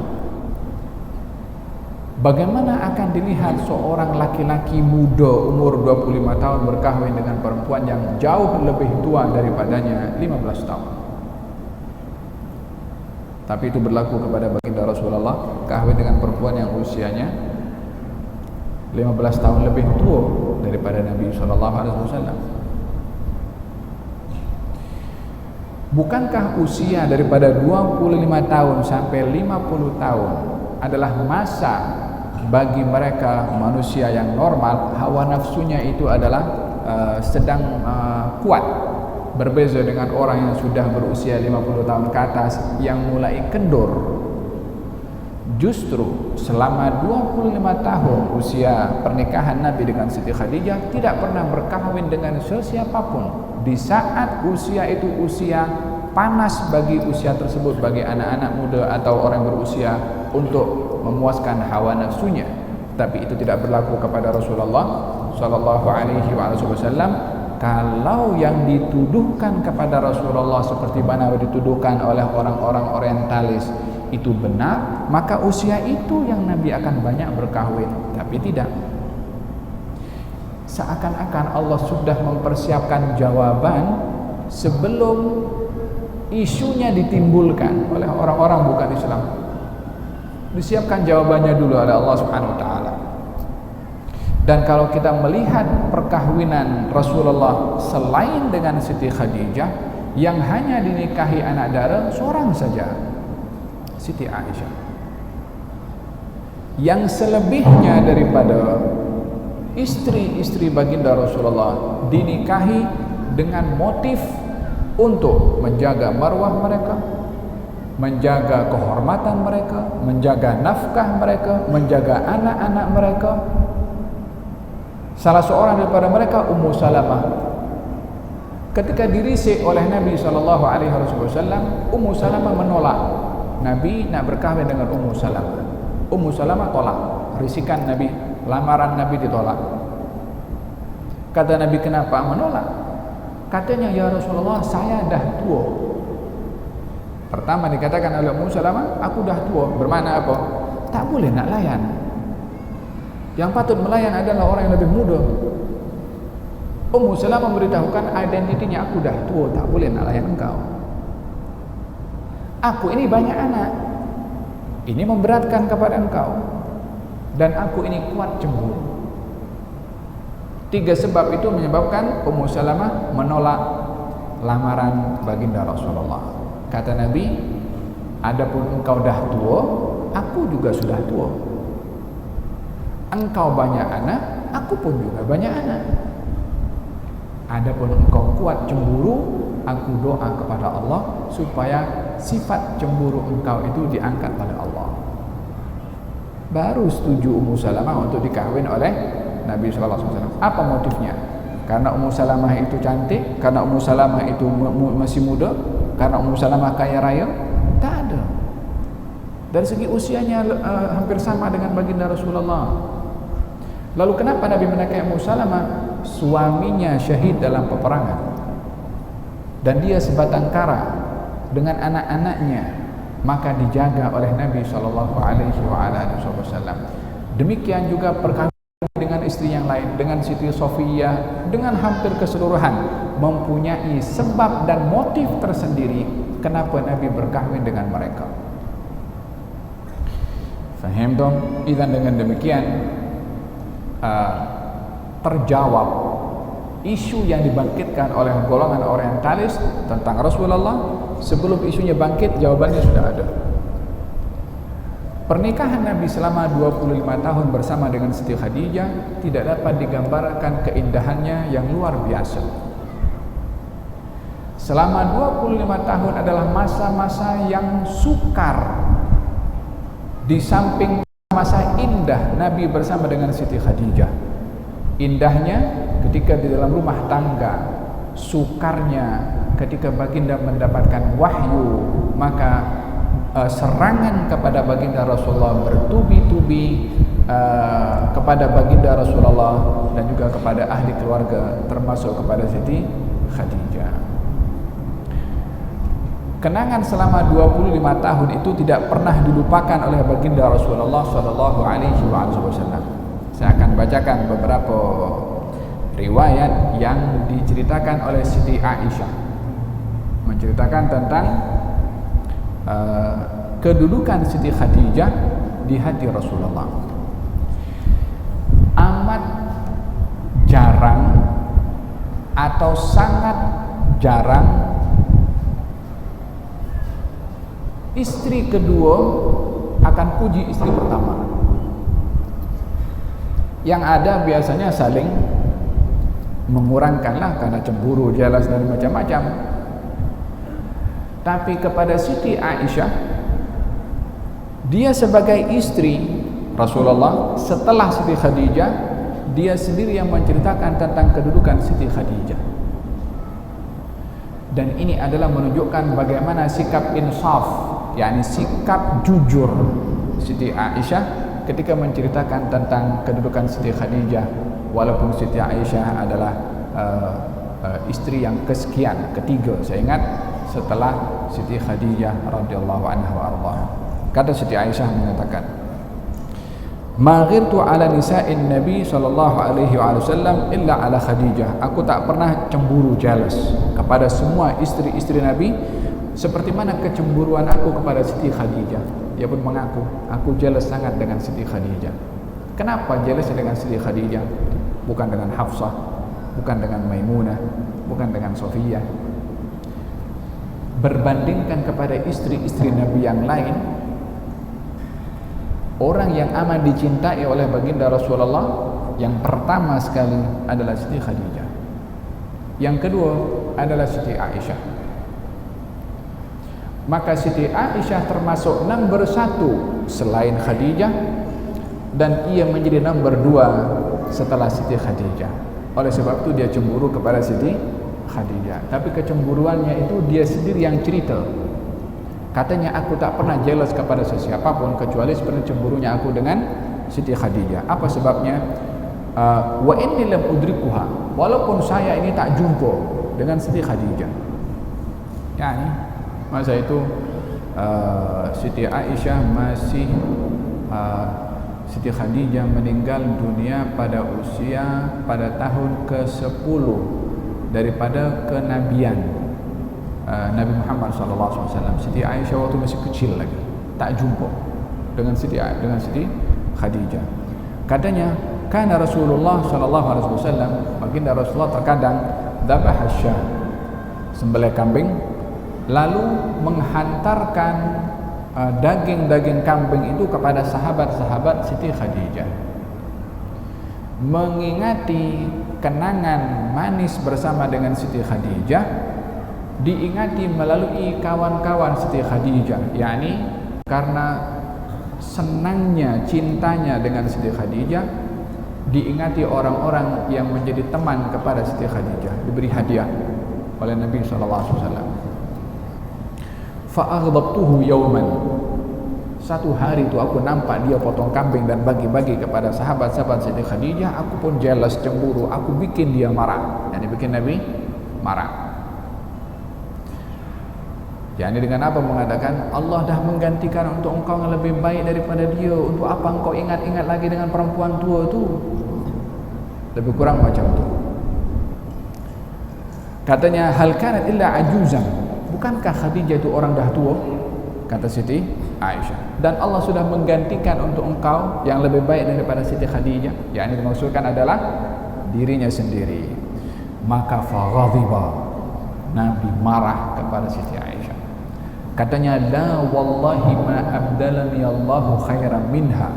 bagaimana akan dilihat seorang laki-laki muda umur 25 tahun berkahwin dengan perempuan yang jauh lebih tua daripadanya 15 tahun? Tapi itu berlaku kepada baginda Rasulullah, kahwin dengan perempuan yang usianya 15 tahun lebih tua daripada Nabi SAW. Bukankah usia daripada 25 tahun sampai 50 tahun adalah masa bagi mereka manusia yang normal, hawa nafsunya itu adalah sedang kuat. Berbeza dengan orang yang sudah berusia 50 tahun ke atas yang mulai kendur. Justru selama 25 tahun usia pernikahan Nabi dengan Siti Khadijah tidak pernah berkahwin dengan sesiapapun. Di saat usia itu usia panas bagi usia tersebut, bagi anak-anak muda atau orang berusia untuk memuaskan hawa nafsunya. Tapi itu tidak berlaku kepada Rasulullah sallallahu alaihi wasallam. Kalau yang dituduhkan kepada Rasulullah seperti mana dituduhkan oleh orang-orang orientalis itu benar, maka usia itu yang Nabi akan banyak berkahwin. Tapi tidak. Seakan-akan Allah sudah mempersiapkan jawaban sebelum isunya ditimbulkan oleh orang-orang bukan Islam. Disiapkan jawabannya dulu oleh Allah Subhanahu wa taala. Dan kalau kita melihat perkahwinan Rasulullah selain dengan Siti Khadijah, yang hanya dinikahi anak dara seorang saja, Siti Aisyah. Yang selebihnya daripada istri-istri baginda Rasulullah dinikahi dengan motif untuk menjaga marwah mereka, menjaga kehormatan mereka, menjaga nafkah mereka, menjaga anak-anak mereka. Salah seorang daripada mereka Ummu Salamah, ketika dirisik oleh Nabi SAW, Ummu Salamah menolak. Nabi nak berkahwin dengan Ummu Salamah. Ummu Salamah tolak. Risikan Nabi, lamaran Nabi ditolak. Kata Nabi, kenapa menolak? Katanya, ya Rasulullah, saya dah tua. Pertama dikatakan oleh Ummu Salamah, aku dah tua. Bermakna apa? Tak boleh nak layan. Yang patut melayan adalah orang yang lebih muda. Ummu Salamah memberitahukan identitinya, aku dah tua, tak boleh nak layan engkau. Aku ini banyak anak, ini memberatkan kepada engkau, dan aku ini kuat cemburu. 3 sebab itu menyebabkan Ummu Salamah menolak lamaran baginda Rasulullah. Kata Nabi, adapun engkau dah tua, aku juga sudah tua. Engkau banyak anak, aku pun juga banyak anak. Adapun engkau kuat cemburu, aku doa kepada Allah supaya sifat cemburu engkau itu diangkat pada Allah. Baru setuju Ummu Salamah untuk dikahwin oleh Nabi SAW. Apa motifnya? Karena Ummu Salamah itu cantik, karena Ummu Salamah itu masih muda, karena Ummu Salamah kaya raya? Tak ada. Dari segi usianya hampir sama dengan baginda Rasulullah. Lalu kenapa Nabi menikahi Ummu Salamah? Suaminya syahid dalam peperangan, dan dia sebatang kara dengan anak-anaknya, maka dijaga oleh Nabi SAW. Demikian juga perkahwinan dengan istri yang lain, dengan Siti Sofiyah, dengan hampir keseluruhan, mempunyai sebab dan motif tersendiri kenapa Nabi berkahwin dengan mereka. Faham dong? Idzan dengan demikian terjawab isu yang dibangkitkan oleh golongan orientalis tentang Rasulullah. Sebelum isunya bangkit, jawabannya sudah ada. Pernikahan Nabi selama 25 tahun bersama dengan Siti Khadijah tidak dapat digambarkan keindahannya yang luar biasa. Selama 25 tahun adalah masa-masa yang sukar, di samping masa indah Nabi bersama dengan Siti Khadijah. Indahnya ketika di dalam rumah tangga, sukarnya ketika baginda mendapatkan wahyu, maka serangan kepada baginda Rasulullah bertubi-tubi kepada baginda Rasulullah dan juga kepada ahli keluarga, termasuk kepada Siti Khadijah. Kenangan selama 25 tahun itu tidak pernah dilupakan oleh baginda Rasulullah SAW. Saya akan bacakan beberapa riwayat yang diceritakan oleh Siti Aisyah, menceritakan tentang kedudukan Siti Khadijah di hati Rasulullah. Amat jarang atau sangat jarang istri kedua akan puji istri pertama. Yang ada biasanya saling mengurangkanlah karena cemburu, jelas dan macam-macam. Tapi kepada Siti Aisyah, dia sebagai istri Rasulullah setelah Siti Khadijah, dia sendiri yang menceritakan tentang kedudukan Siti Khadijah. Dan ini adalah menunjukkan bagaimana sikap insaf, yakni sikap jujur Siti Aisyah ketika menceritakan tentang kedudukan Siti Khadijah, walaupun Siti Aisyah adalah istri yang kesekian, ketiga saya ingat setelah Siti Khadijah radhiyallahu anha wa ardhaha. Kata Siti Aisyah mengatakan, "Ma ghirtu ala nisa'in Nabi sallallahu alaihi wasallam illa ala Khadijah." Aku tak pernah cemburu, jealous kepada semua istri-istri Nabi Seperti mana kecemburuan aku kepada Siti Khadijah. Dia pun mengaku, aku jealous sangat dengan Siti Khadijah. Kenapa jealous dengan Siti Khadijah? Bukan dengan Hafsah, bukan dengan Maimunah, bukan dengan Sofiyah. Berbandingkan kepada istri-istri Nabi yang lain, orang yang amat dicintai oleh baginda Rasulullah yang pertama sekali adalah Siti Khadijah. Yang kedua adalah Siti Aisyah. Maka Siti Aisyah termasuk nombor 1 selain Khadijah, dan ia menjadi nombor 2 setelah Siti Khadijah. Oleh sebab itu dia cemburu kepada Siti Khadijah. Tapi kecemburuannya itu dia sendiri yang cerita. Katanya, aku tak pernah jealous kepada sesiapapun kecuali seperti cemburunya aku dengan Siti Khadijah. Apa sebabnya? Wa inni lam udrikuha, walaupun saya ini tak jumpa dengan Siti Khadijah. Yani masa itu Siti Aisyah masih Siti Khadijah meninggal dunia pada tahun ke-10 daripada kenabian Nabi Muhammad SAW. Siti Aisyah waktu masih kecil lagi, tak jumpa dengan Siti Khadijah. Katanya, karena Rasulullah SAW, baginda Rasulullah terkadang dzabah syah, sembelih kambing, lalu menghantarkan daging-daging kambing itu kepada sahabat-sahabat Siti Khadijah, mengingati kenangan manis bersama dengan Siti Khadijah, diingati melalui kawan-kawan Siti Khadijah, yakni karena senangnya, cintanya dengan Siti Khadijah, diingati orang-orang yang menjadi teman kepada Siti Khadijah, diberi hadiah oleh Nabi SAW. Fa'aghdabtuhu yawman, satu hari itu aku nampak dia potong kambing dan bagi-bagi kepada sahabat-sahabat Siti Khadijah. Aku pun jealous, cemburu, aku bikin dia marah, yani bikin Nabi marah. Yani dengan apa? Mengatakan, Allah dah menggantikan untuk engkau yang lebih baik daripada dia. Untuk apa engkau ingat-ingat lagi dengan perempuan tua itu? Lebih kurang macam itu. Katanya, hal kanat illa ajuzan, bukankah Khadijah itu orang dah tua? Kata Siti Aisyah. Dan Allah sudah menggantikan untuk engkau yang lebih baik daripada Siti Khadijah. Yang ini dimaksudkan adalah dirinya sendiri. Maka faghadiba, Nabi marah kepada Siti Aisyah. Katanya, la wallahi ma abdalani Allahu khairan minha.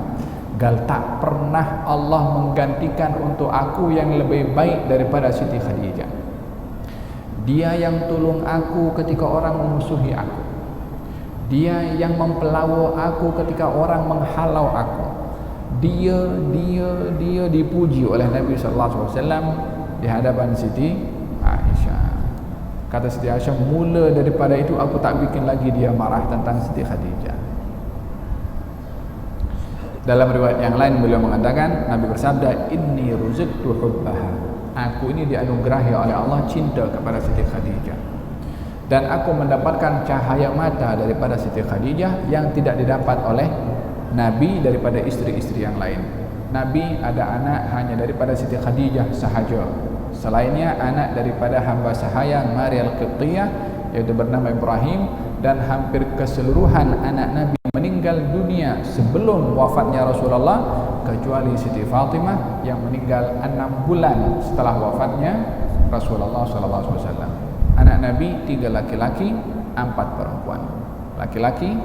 Gal tak pernah Allah menggantikan untuk aku yang lebih baik daripada Siti Khadijah. Dia yang tolong aku ketika orang memusuhi aku. Dia yang mempelawa aku ketika orang menghalau aku. Dia dipuji oleh Nabi SAW di hadapan Siti Aisyah. Kata Siti Aisyah, mula daripada itu aku tak bikin lagi dia marah tentang Siti Khadijah. Dalam riwayat yang lain beliau mengatakan, Nabi bersabda, inni ruziqtu hubbaha, aku ini dianugerahi oleh Allah cinta kepada Siti Khadijah, dan aku mendapatkan cahaya mata daripada Siti Khadijah yang tidak didapat oleh Nabi daripada istri-istri yang lain. Nabi ada anak hanya daripada Siti Khadijah sahaja. Selainnya anak daripada hamba sahaya Maria Al-Qibtiyah, yaitu bernama Ibrahim, dan hampir keseluruhan anak Nabi meninggal dunia sebelum wafatnya Rasulullah, kecuali Siti Fatimah yang meninggal 6 bulan setelah wafatnya Rasulullah SAW. Anak Nabi 3 laki-laki, 4 perempuan. Laki-laki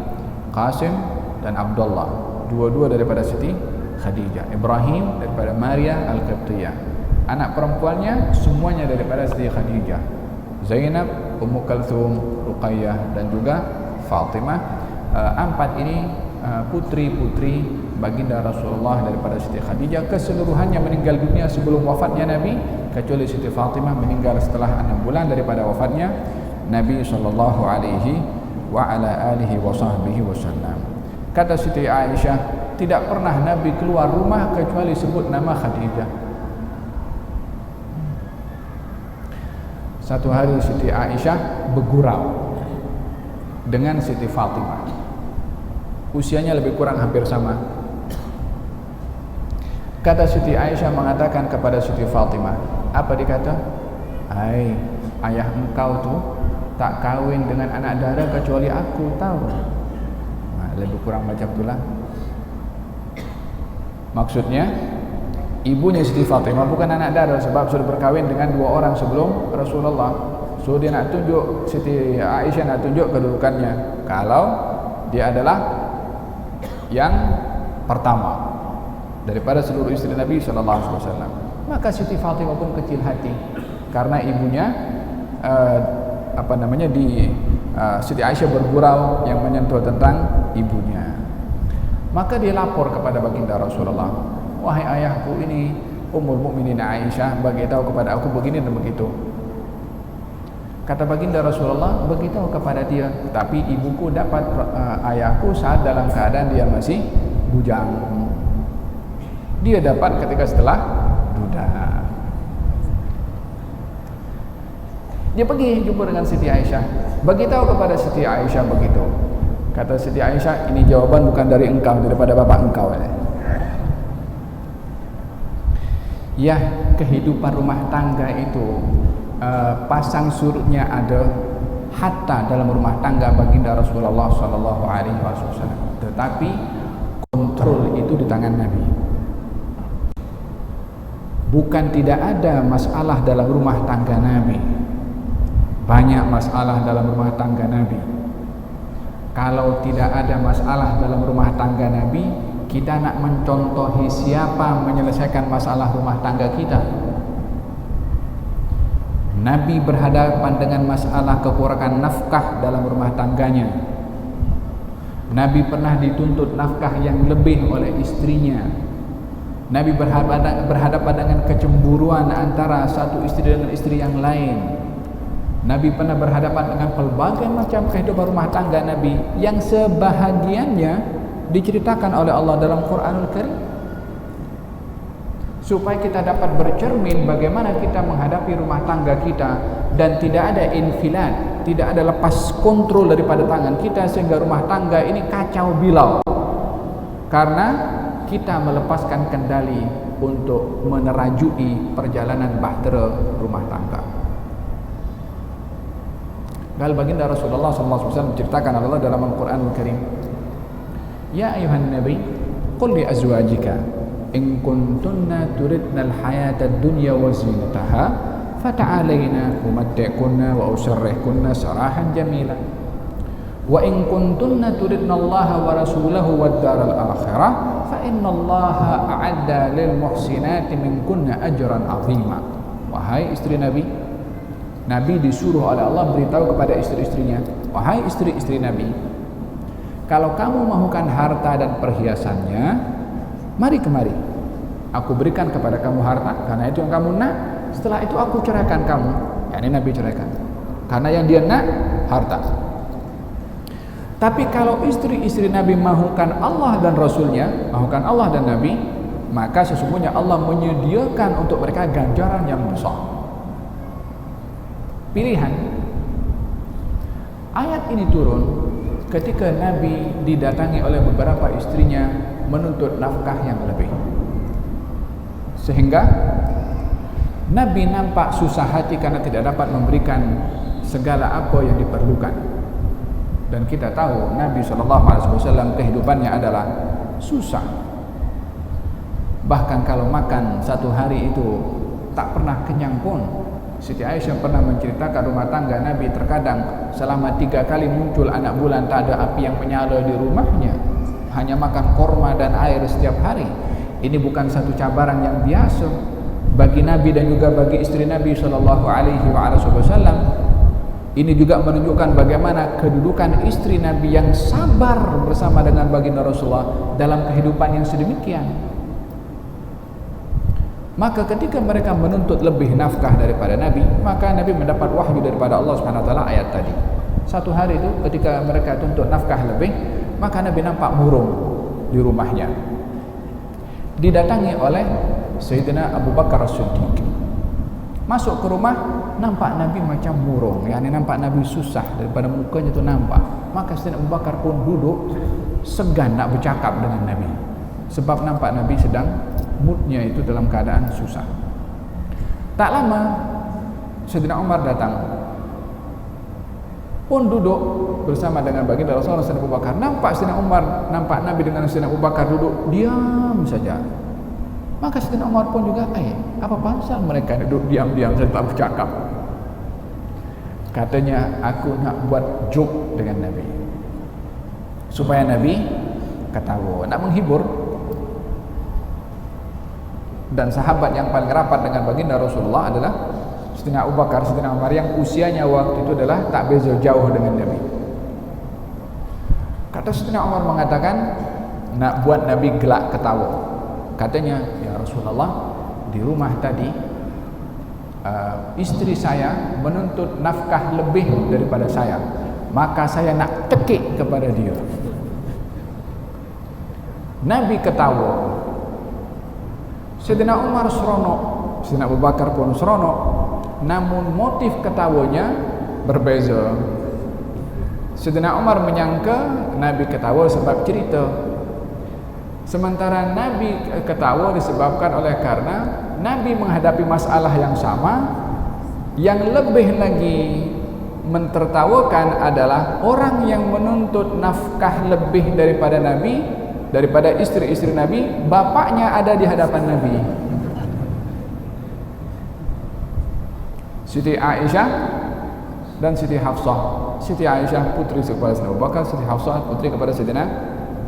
Qasim dan Abdullah, dua-dua daripada Siti Khadijah. Ibrahim daripada Maria Al-Qibtiyah. Anak perempuannya semuanya daripada Siti Khadijah, Zainab, Ummu Kalthum, Ruqayyah, dan juga Fatimah. 4 ini putri-putri baginda Rasulullah daripada Siti Khadijah. Keseluruhannya meninggal dunia sebelum wafatnya Nabi, kecuali Siti Fatimah meninggal setelah 6 bulan daripada wafatnya Nabi sallallahu alaihi wa ala alihi wa sahbihi wasallam. Kata Siti Aisyah, tidak pernah Nabi keluar rumah kecuali sebut nama Khadijah. Satu hari Siti Aisyah bergurau dengan Siti Fatimah. Usianya lebih kurang hampir sama. Kata Siti Aisyah mengatakan kepada Siti Fatimah, apa dikata? Hai, ayah engkau tu tak kahwin dengan anak dara kecuali aku tahu. Lebih kurang macam itulah. Maksudnya ibunya Siti Fatimah bukan anak dara sebab sudah berkahwin dengan 2 orang sebelum Rasulullah. So dia nak tunjuk, Siti Aisyah nak tunjuk kedudukannya kalau dia adalah yang pertama daripada seluruh istri Nabi sallallahu alaihi wasallam. Maka Siti Fatimah pun kecil hati karena ibunya Siti Aisyah bergurau yang menyentuh tentang ibunya. Maka dia lapor kepada baginda Rasulullah, wahai ayahku ini Ummul Mukminin Aisyah beritahu kepada aku begini dan begitu. Kata baginda Rasulullah, beritahu kepada dia, tapi ibuku dapat ayahku saat dalam keadaan dia masih bujang. Dia dapat ketika setelah duda. Dia pergi jumpa dengan Siti Aisyah, beritahu kepada Siti Aisyah begitu. Kata Siti Aisyah, ini jawaban bukan dari engkau, daripada bapak engkau. Ya, kehidupan rumah tangga itu pasang surutnya ada hatta dalam rumah tangga baginda Rasulullah sallallahu alaihi wasallam. Tetapi kontrol itu di tangan Nabi. Bukan tidak ada masalah dalam rumah tangga Nabi. Banyak masalah dalam rumah tangga Nabi. Kalau tidak ada masalah dalam rumah tangga Nabi, kita nak mencontohi siapa menyelesaikan masalah rumah tangga kita? Nabi berhadapan dengan masalah kekurangan nafkah dalam rumah tangganya. Nabi pernah dituntut nafkah yang lebih oleh istrinya. Nabi berhadapan dengan kecemburuan antara satu istri dengan istri yang lain. Nabi pernah berhadapan dengan pelbagai macam kehidupan rumah tangga Nabi yang sebahagiannya diceritakan oleh Allah dalam Quranul Karim, supaya kita dapat bercermin bagaimana kita menghadapi rumah tangga kita dan tidak ada infilat, tidak ada lepas kontrol daripada tangan kita sehingga rumah tangga ini kacau bilau karena kita melepaskan kendali untuk menerajui perjalanan bahtera rumah tangga. Kalau baginda Rasulullah SAW menceritakan Allah dalam Al-Quranul Karim, ya ayuhan nabi qul li azwajika in kuntunna turidna al-hayata ad-dunya wa zinataha fata'alaina umatti'kunna wa usarrihkunna sarahan jamila wa in kuntunna turidna Allah wa rasulahu wad daral akhirah fa inna Allah a'adda lil muhsinati minkunna ajran 'azima. Wahai istri Nabi, Nabi disuruh oleh Allah beritahu kepada istri-istrinya, wahai istri-istri Nabi, kalau kamu mahukan harta dan perhiasannya, mari kemari, aku berikan kepada kamu harta karena itu yang kamu nak. Setelah itu aku ceraikan kamu. Ya, ini Nabi ceraikan karena yang dia nak harta. Tapi kalau istri-istri Nabi mahukan Allah dan Rasulnya, mahukan Allah dan Nabi, maka sesungguhnya Allah menyediakan untuk mereka ganjaran yang besar. Pilihan. Ayat ini turun ketika Nabi didatangi oleh beberapa istrinya menuntut nafkah yang lebih, sehingga Nabi nampak susah hati karena tidak dapat memberikan segala apa yang diperlukan. Dan kita tahu Nabi SAW kehidupannya adalah susah. Bahkan kalau makan satu hari itu tak pernah kenyang pun. Siti Aisyah pernah menceritakan rumah tangga Nabi terkadang selama 3 kali muncul anak bulan tak ada api yang menyala di rumahnya, hanya makan korma dan air setiap hari. Ini bukan satu cabaran yang biasa bagi Nabi dan juga bagi istri Nabi SAW. Ini juga menunjukkan bagaimana kedudukan istri Nabi yang sabar bersama dengan baginda Rasulullah dalam kehidupan yang sedemikian. Maka ketika mereka menuntut lebih nafkah daripada Nabi, maka Nabi mendapat wahyu daripada Allah SWT ayat tadi. Satu hari itu ketika mereka tuntut nafkah lebih, maka Nabi nampak murung di rumahnya. Didatangi oleh Sayyidina Abu Bakar As-Siddiq. Masuk ke rumah, nampak Nabi macam murung, yakni nampak Nabi susah daripada mukanya itu nampak. Maka Sayyidina Abu Bakar pun duduk segan nak bercakap dengan Nabi, sebab nampak Nabi sedang moodnya itu dalam keadaan susah. Tak lama Sayyidina Umar datang. pun duduk bersama dengan baginda Rasulullah Sayyidina Abu Bakar. Nampak Sayyidina Umar, nampak Nabi dengan Sayyidina Abu Bakar duduk diam saja. Maka Sayyidina Umar pun juga, apa pasal mereka duduk diam-diam saja tak bercakap? Katanya, aku nak buat joke dengan Nabi supaya Nabi ketawa, nak menghibur. Dan sahabat yang paling rapat dengan baginda Rasulullah adalah Sayyidina Abu Bakar, Sayyidina Umar, yang usianya waktu itu adalah tak beza jauh dengan Nabi. Kata Sayyidina Umar mengatakan, nak buat Nabi gelak ketawa. Katanya, ya Rasulullah, di rumah tadi istri saya menuntut nafkah lebih daripada saya, maka saya nak tekik kepada dia. Nabi ketawa. Sayyidina Umar seronok, Sayyidina Abu Bakar pun seronok, namun motif ketawanya berbeza. Sayyidina Umar menyangka Nabi ketawa sebab cerita, sementara Nabi ketawa disebabkan oleh karena Nabi menghadapi masalah yang sama. Yang lebih lagi mentertawakan adalah orang yang menuntut nafkah lebih daripada Nabi, daripada istri-istri Nabi, bapaknya ada di hadapan Nabi. Siti Aisyah dan Siti Hafsah. Siti Aisyah putri kepada Sayyidina Abu Bakar, Siti Hafsah putri kepada Sayyidina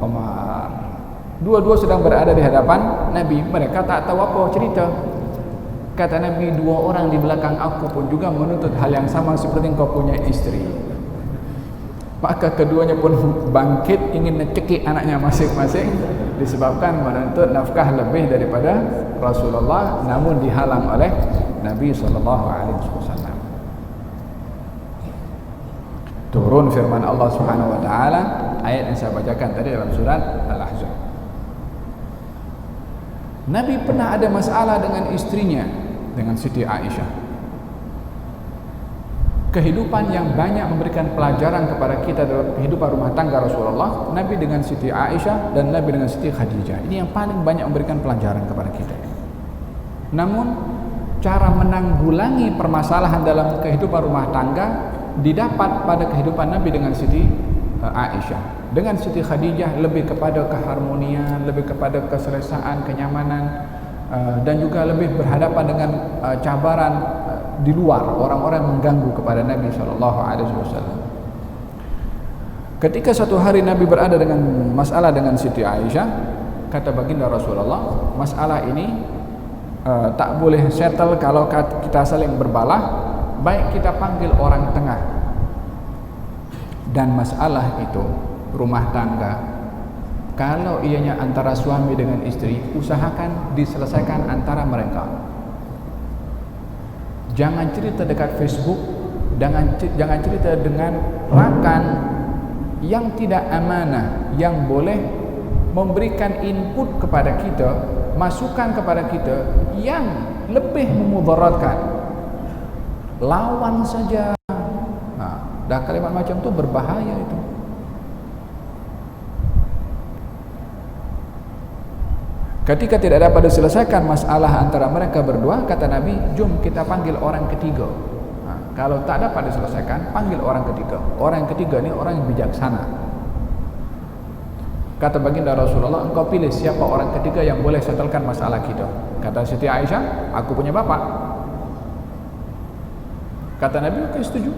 Umar. Dua-dua sedang berada di hadapan Nabi. Mereka tak tahu apa cerita. Kata Nabi, dua orang di belakang aku pun juga menuntut hal yang sama seperti engkau punya istri. Maka keduanya pun bangkit ingin mencekik anaknya masing-masing, disebabkan menuntut nafkah lebih daripada Rasulullah, namun dihalang oleh Nabi SAW. Turun firman Allah Subhanahu Wa Taala, ayat yang saya bacakan tadi dalam surat Al-Ahzab. Nabi pernah ada masalah dengan istrinya, dengan Siti Aisyah. Kehidupan yang banyak memberikan pelajaran kepada kita dalam kehidupan rumah tangga Rasulullah, Nabi dengan Siti Aisyah dan Nabi dengan Siti Khadijah. Ini yang paling banyak memberikan pelajaran kepada kita. Namun cara menanggulangi permasalahan dalam kehidupan rumah tangga didapat pada kehidupan Nabi dengan Siti Aisyah. Dengan Siti Khadijah lebih kepada keharmonian, lebih kepada keselesaan, kenyamanan, dan juga lebih berhadapan dengan cabaran di luar, orang-orang yang mengganggu kepada Nabi SAW. Ketika satu hari Nabi berada dengan masalah dengan Siti Aisyah, kata baginda Rasulullah, masalah ini tak boleh settle kalau kita saling berbalah, baik kita panggil orang tengah. Dan masalah itu rumah tangga, kalau ianya antara suami dengan istri, usahakan diselesaikan antara mereka. Jangan cerita dekat Facebook, jangan cerita dengan rakan yang tidak amanah, yang boleh memberikan input kepada kita, masukan kepada kita yang lebih memudaratkan. Lawan saja. Dah kalimat macam tu berbahaya itu. Ketika tidak dapat diselesaikan masalah antara mereka berdua, kata Nabi, jom kita panggil orang ketiga. Kalau tak dapat diselesaikan, panggil orang ketiga. Orang ketiga ni orang yang bijaksana. Kata baginda Rasulullah, engkau pilih siapa orang ketiga yang boleh settlekan masalah kita. Kata Siti Aisyah, aku punya bapak. Kata Nabi, oke, setuju.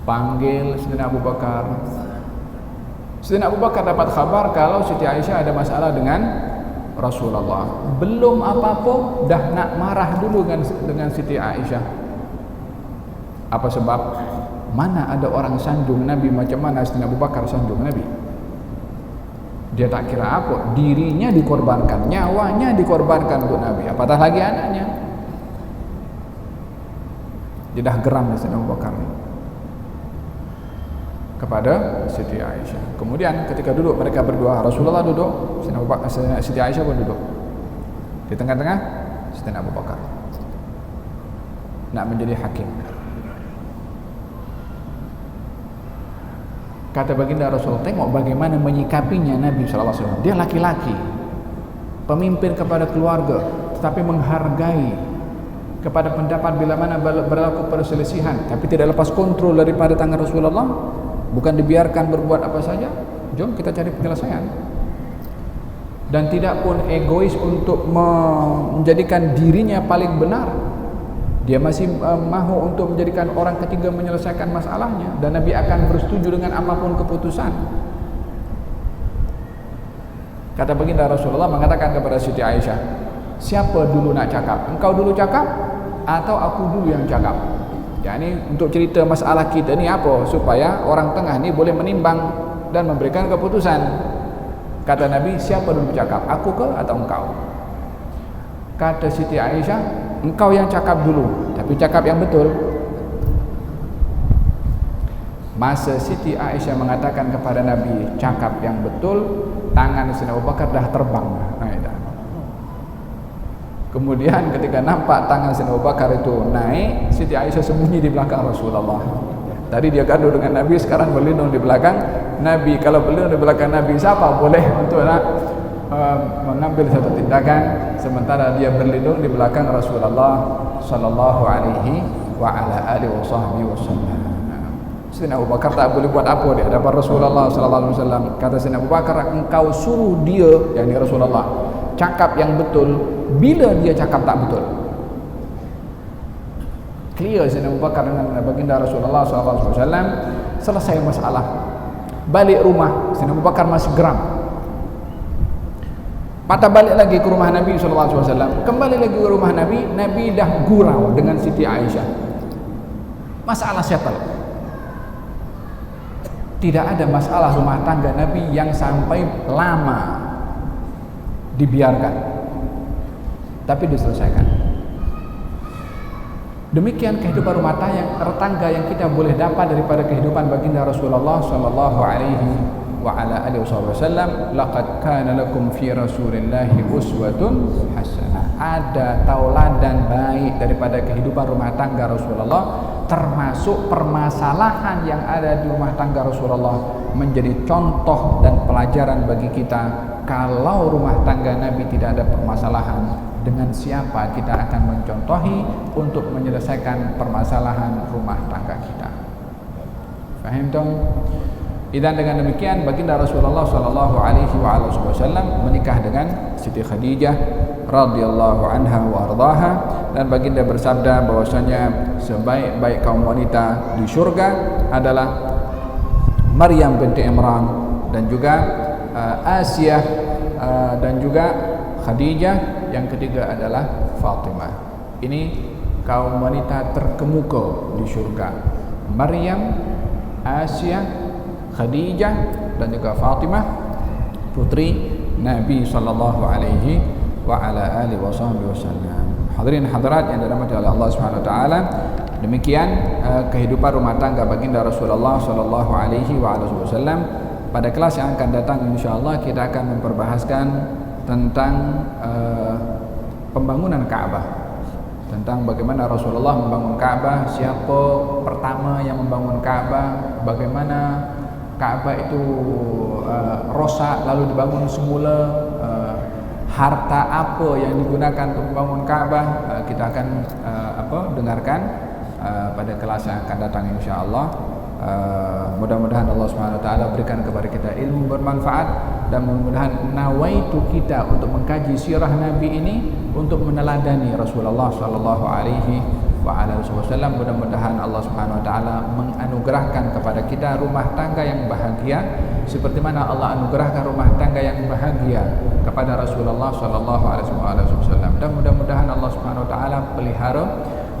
Panggil Sayyidina Abu Bakar. Sayyidina Abu Bakar dapat kabar kalau Siti Aisyah ada masalah dengan Rasulullah. Belum apa-apa dah nak marah dulu dengan Siti Aisyah. Apa sebab? Mana ada orang sanjung Nabi macam mana Sayyidina Abu Bakar sanjung Nabi. Dia tak kira apa, dirinya dikorbankan, nyawanya dikorbankan untuk Nabi, apatah lagi anaknya. Dia dah geram Sayyidina Abu Bakar kepada Siti Aisyah. Kemudian ketika duduk mereka berdua, Rasulullah duduk, Siti Aisyah pun duduk. Di tengah-tengah Sayyidina Abu Bakar nak menjadi hakim. Kata baginda Rasul, tengok bagaimana menyikapinya Nabi SAW. Dia laki-laki, pemimpin kepada keluarga, tetapi menghargai kepada pendapat bila mana berlaku perselisihan tapi tidak lepas kontrol daripada tangan Rasulullah, bukan dibiarkan berbuat apa saja. Jom kita cari penyelesaian. Dan tidak pun egois untuk menjadikan dirinya paling benar. Dia masih mahu untuk menjadikan orang ketiga menyelesaikan masalahnya, dan Nabi akan bersetuju dengan apapun keputusan. Kata baginda Rasulullah mengatakan kepada Siti Aisyah, siapa dulu nak cakap? Engkau dulu cakap atau aku dulu yang cakap? Yani untuk cerita masalah kita ni apa? Supaya orang tengah ni boleh menimbang dan memberikan keputusan. Kata Nabi, siapa dulu cakap? Aku ke atau engkau? Kata Siti Aisyah, engkau yang cakap dulu, tapi cakap yang betul. Masa Siti Aisyah mengatakan kepada Nabi cakap yang betul, tangan Sayyidina Abu Bakar dah terbang. Kemudian ketika nampak tangan Sayyidina Abu Bakar itu naik, Siti Aisyah sembunyi di belakang Rasulullah. Tadi dia gaduh dengan Nabi, sekarang berlindung di belakang Nabi. Kalau berlindung di belakang Nabi, siapa boleh untuk nak mengambil satu tindakan sementara dia berlindung di belakang Rasulullah sallallahu alaihi wa ala alihi wasallam. Sayyidina Abu Bakar tak boleh buat apa di hadapan Rasulullah sallallahu alaihi wasallam. Kata Sayyidina Abu Bakar, engkau suruh dia, yakni Rasulullah, cakap yang betul bila dia cakap tak betul. Clear Sayyidina Abu Bakar dengan baginda Rasulullah sallallahu alaihi wasallam. Selesai masalah, balik rumah, Sayyidina Abu Bakar masih geram. Patah balik lagi ke rumah Nabi sallallahu alaihi wasallam. Kembali lagi ke rumah Nabi, Nabi dah gurau dengan Siti Aisyah. Masalah settle. Tidak ada masalah rumah tangga Nabi yang sampai lama dibiarkan, tapi diselesaikan. Demikian kehidupan rumah tangga yang kita boleh dapat daripada kehidupan baginda Rasulullah sallallahu alaihi wa ala alihi wasallam. Laqad kana lakum fi Rasulillahi uswatun hasanah. Ada tauladan baik daripada kehidupan rumah tangga Rasulullah, termasuk permasalahan yang ada di rumah tangga Rasulullah menjadi contoh dan pelajaran bagi kita. Kalau rumah tangga Nabi tidak ada permasalahan, dengan siapa kita akan mencontohi untuk menyelesaikan permasalahan rumah tangga kita? Faham tak? Dan dengan demikian baginda Rasulullah sallallahu alaihi wasallam menikah dengan Siti Khadijah radhiyallahu anha wa ardhaha, dan baginda bersabda bahwasanya sebaik-baik kaum wanita di syurga adalah Maryam binti Imran, dan juga Asiyah, dan juga Khadijah. Yang ketiga adalah Fatimah. Ini kaum wanita terkemuka di syurga: Maryam, Asiyah, Khadijah, dan juga Fatimah, putri Nabi sallallahu alaihi wa ala alihi wasallam. Hadirin hadirat yang dirahmati oleh Allah Subhanahu wa taala, demikian kehidupan rumah tangga baginda Rasulullah sallallahu alaihi wa alihi wasallam. Pada kelas yang akan datang insyaallah kita akan memperbahaskan tentang pembangunan Ka'bah, tentang bagaimana Rasulullah membangun Ka'bah, siapa pertama yang membangun Ka'bah, bagaimana Ka'bah itu rosak lalu dibangun semula, harta apa yang digunakan untuk membangun Ka'bah, kita akan dengarkan pada kelas yang akan datang insyaallah. Mudah-mudahan Allah Subhanahu wa taala berikan kepada kita ilmu bermanfaat, dan mudah-mudahan nawaitu kita untuk mengkaji sirah Nabi ini untuk meneladani Rasulullah sallallahu alaihi wa alihi wasallam. Mudah-mudahan Allah Subhanahu wa taala menganugerahkan kepada kita rumah tangga yang bahagia seperti mana Allah anugerahkan rumah tangga yang bahagia kepada Rasulullah sallallahu alaihi wasallam. Dan mudah-mudahan Allah Subhanahu wa taala pelihara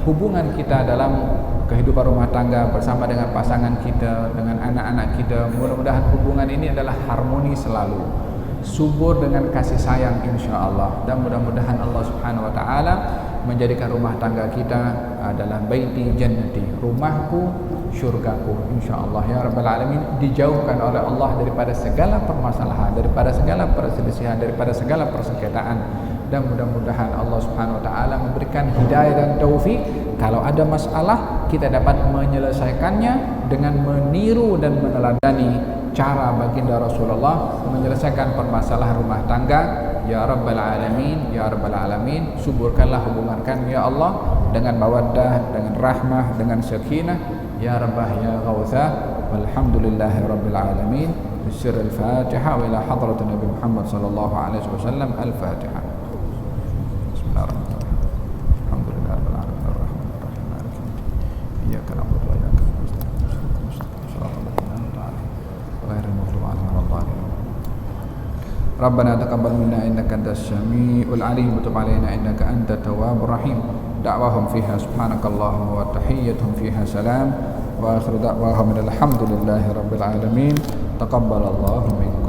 hubungan kita dalam kehidupan rumah tangga bersama dengan pasangan kita, dengan anak-anak kita. Mudah-mudahan hubungan ini adalah harmoni selalu, subur dengan kasih sayang insya-Allah. Dan mudah-mudahan Allah Subhanahu wa taala menjadikan rumah tangga kita adalah baiti jannati, rumahku syurgaku insya-Allah ya rabbal alamin. Dijauhkan oleh Allah daripada segala permasalahan, daripada segala perselisihan, daripada segala persengketaan. Dan mudah-mudahan Allah Subhanahu wa taala memberikan hidayah dan taufik. Kalau ada masalah, kita dapat menyelesaikannya dengan meniru dan meneladani cara baginda Rasulullah menyelesaikan permasalahan rumah tangga. Ya rabbal alamin, ya rabbal alamin. Suburkanlah hubungan kami ya Allah dengan mawaddah, dengan rahmah, dengan sakinah ya rabbah ya ghautha. Walhamdulillahi rabbil alamin. Bisir al-Fatihah wa ila hadrat Nabi Muhammad sallallahu alaihi wasallam. Al-Fatihah. Bismillahirrahmanirrahim. Alhamdulillahi rabbil alamin arrahmanirrahim maliki yawmiddin. Iyyaka na'budu wa iyyaka nasta'in. Shiratal ladzina an'amta 'alaihim ghairil maghdubi 'alaihim waladdallin. Rabbana taqabbal minna innaka antas samiul 'alim wa tub 'alaina innaka antat tawwabur rahim. Da'wahum fiha subhanakallahumma wa tahiyyatuhum fiha salam. Wa akhiru da'wahum alhamdulillahi rabbil alamin. Taqabbalallahu minna.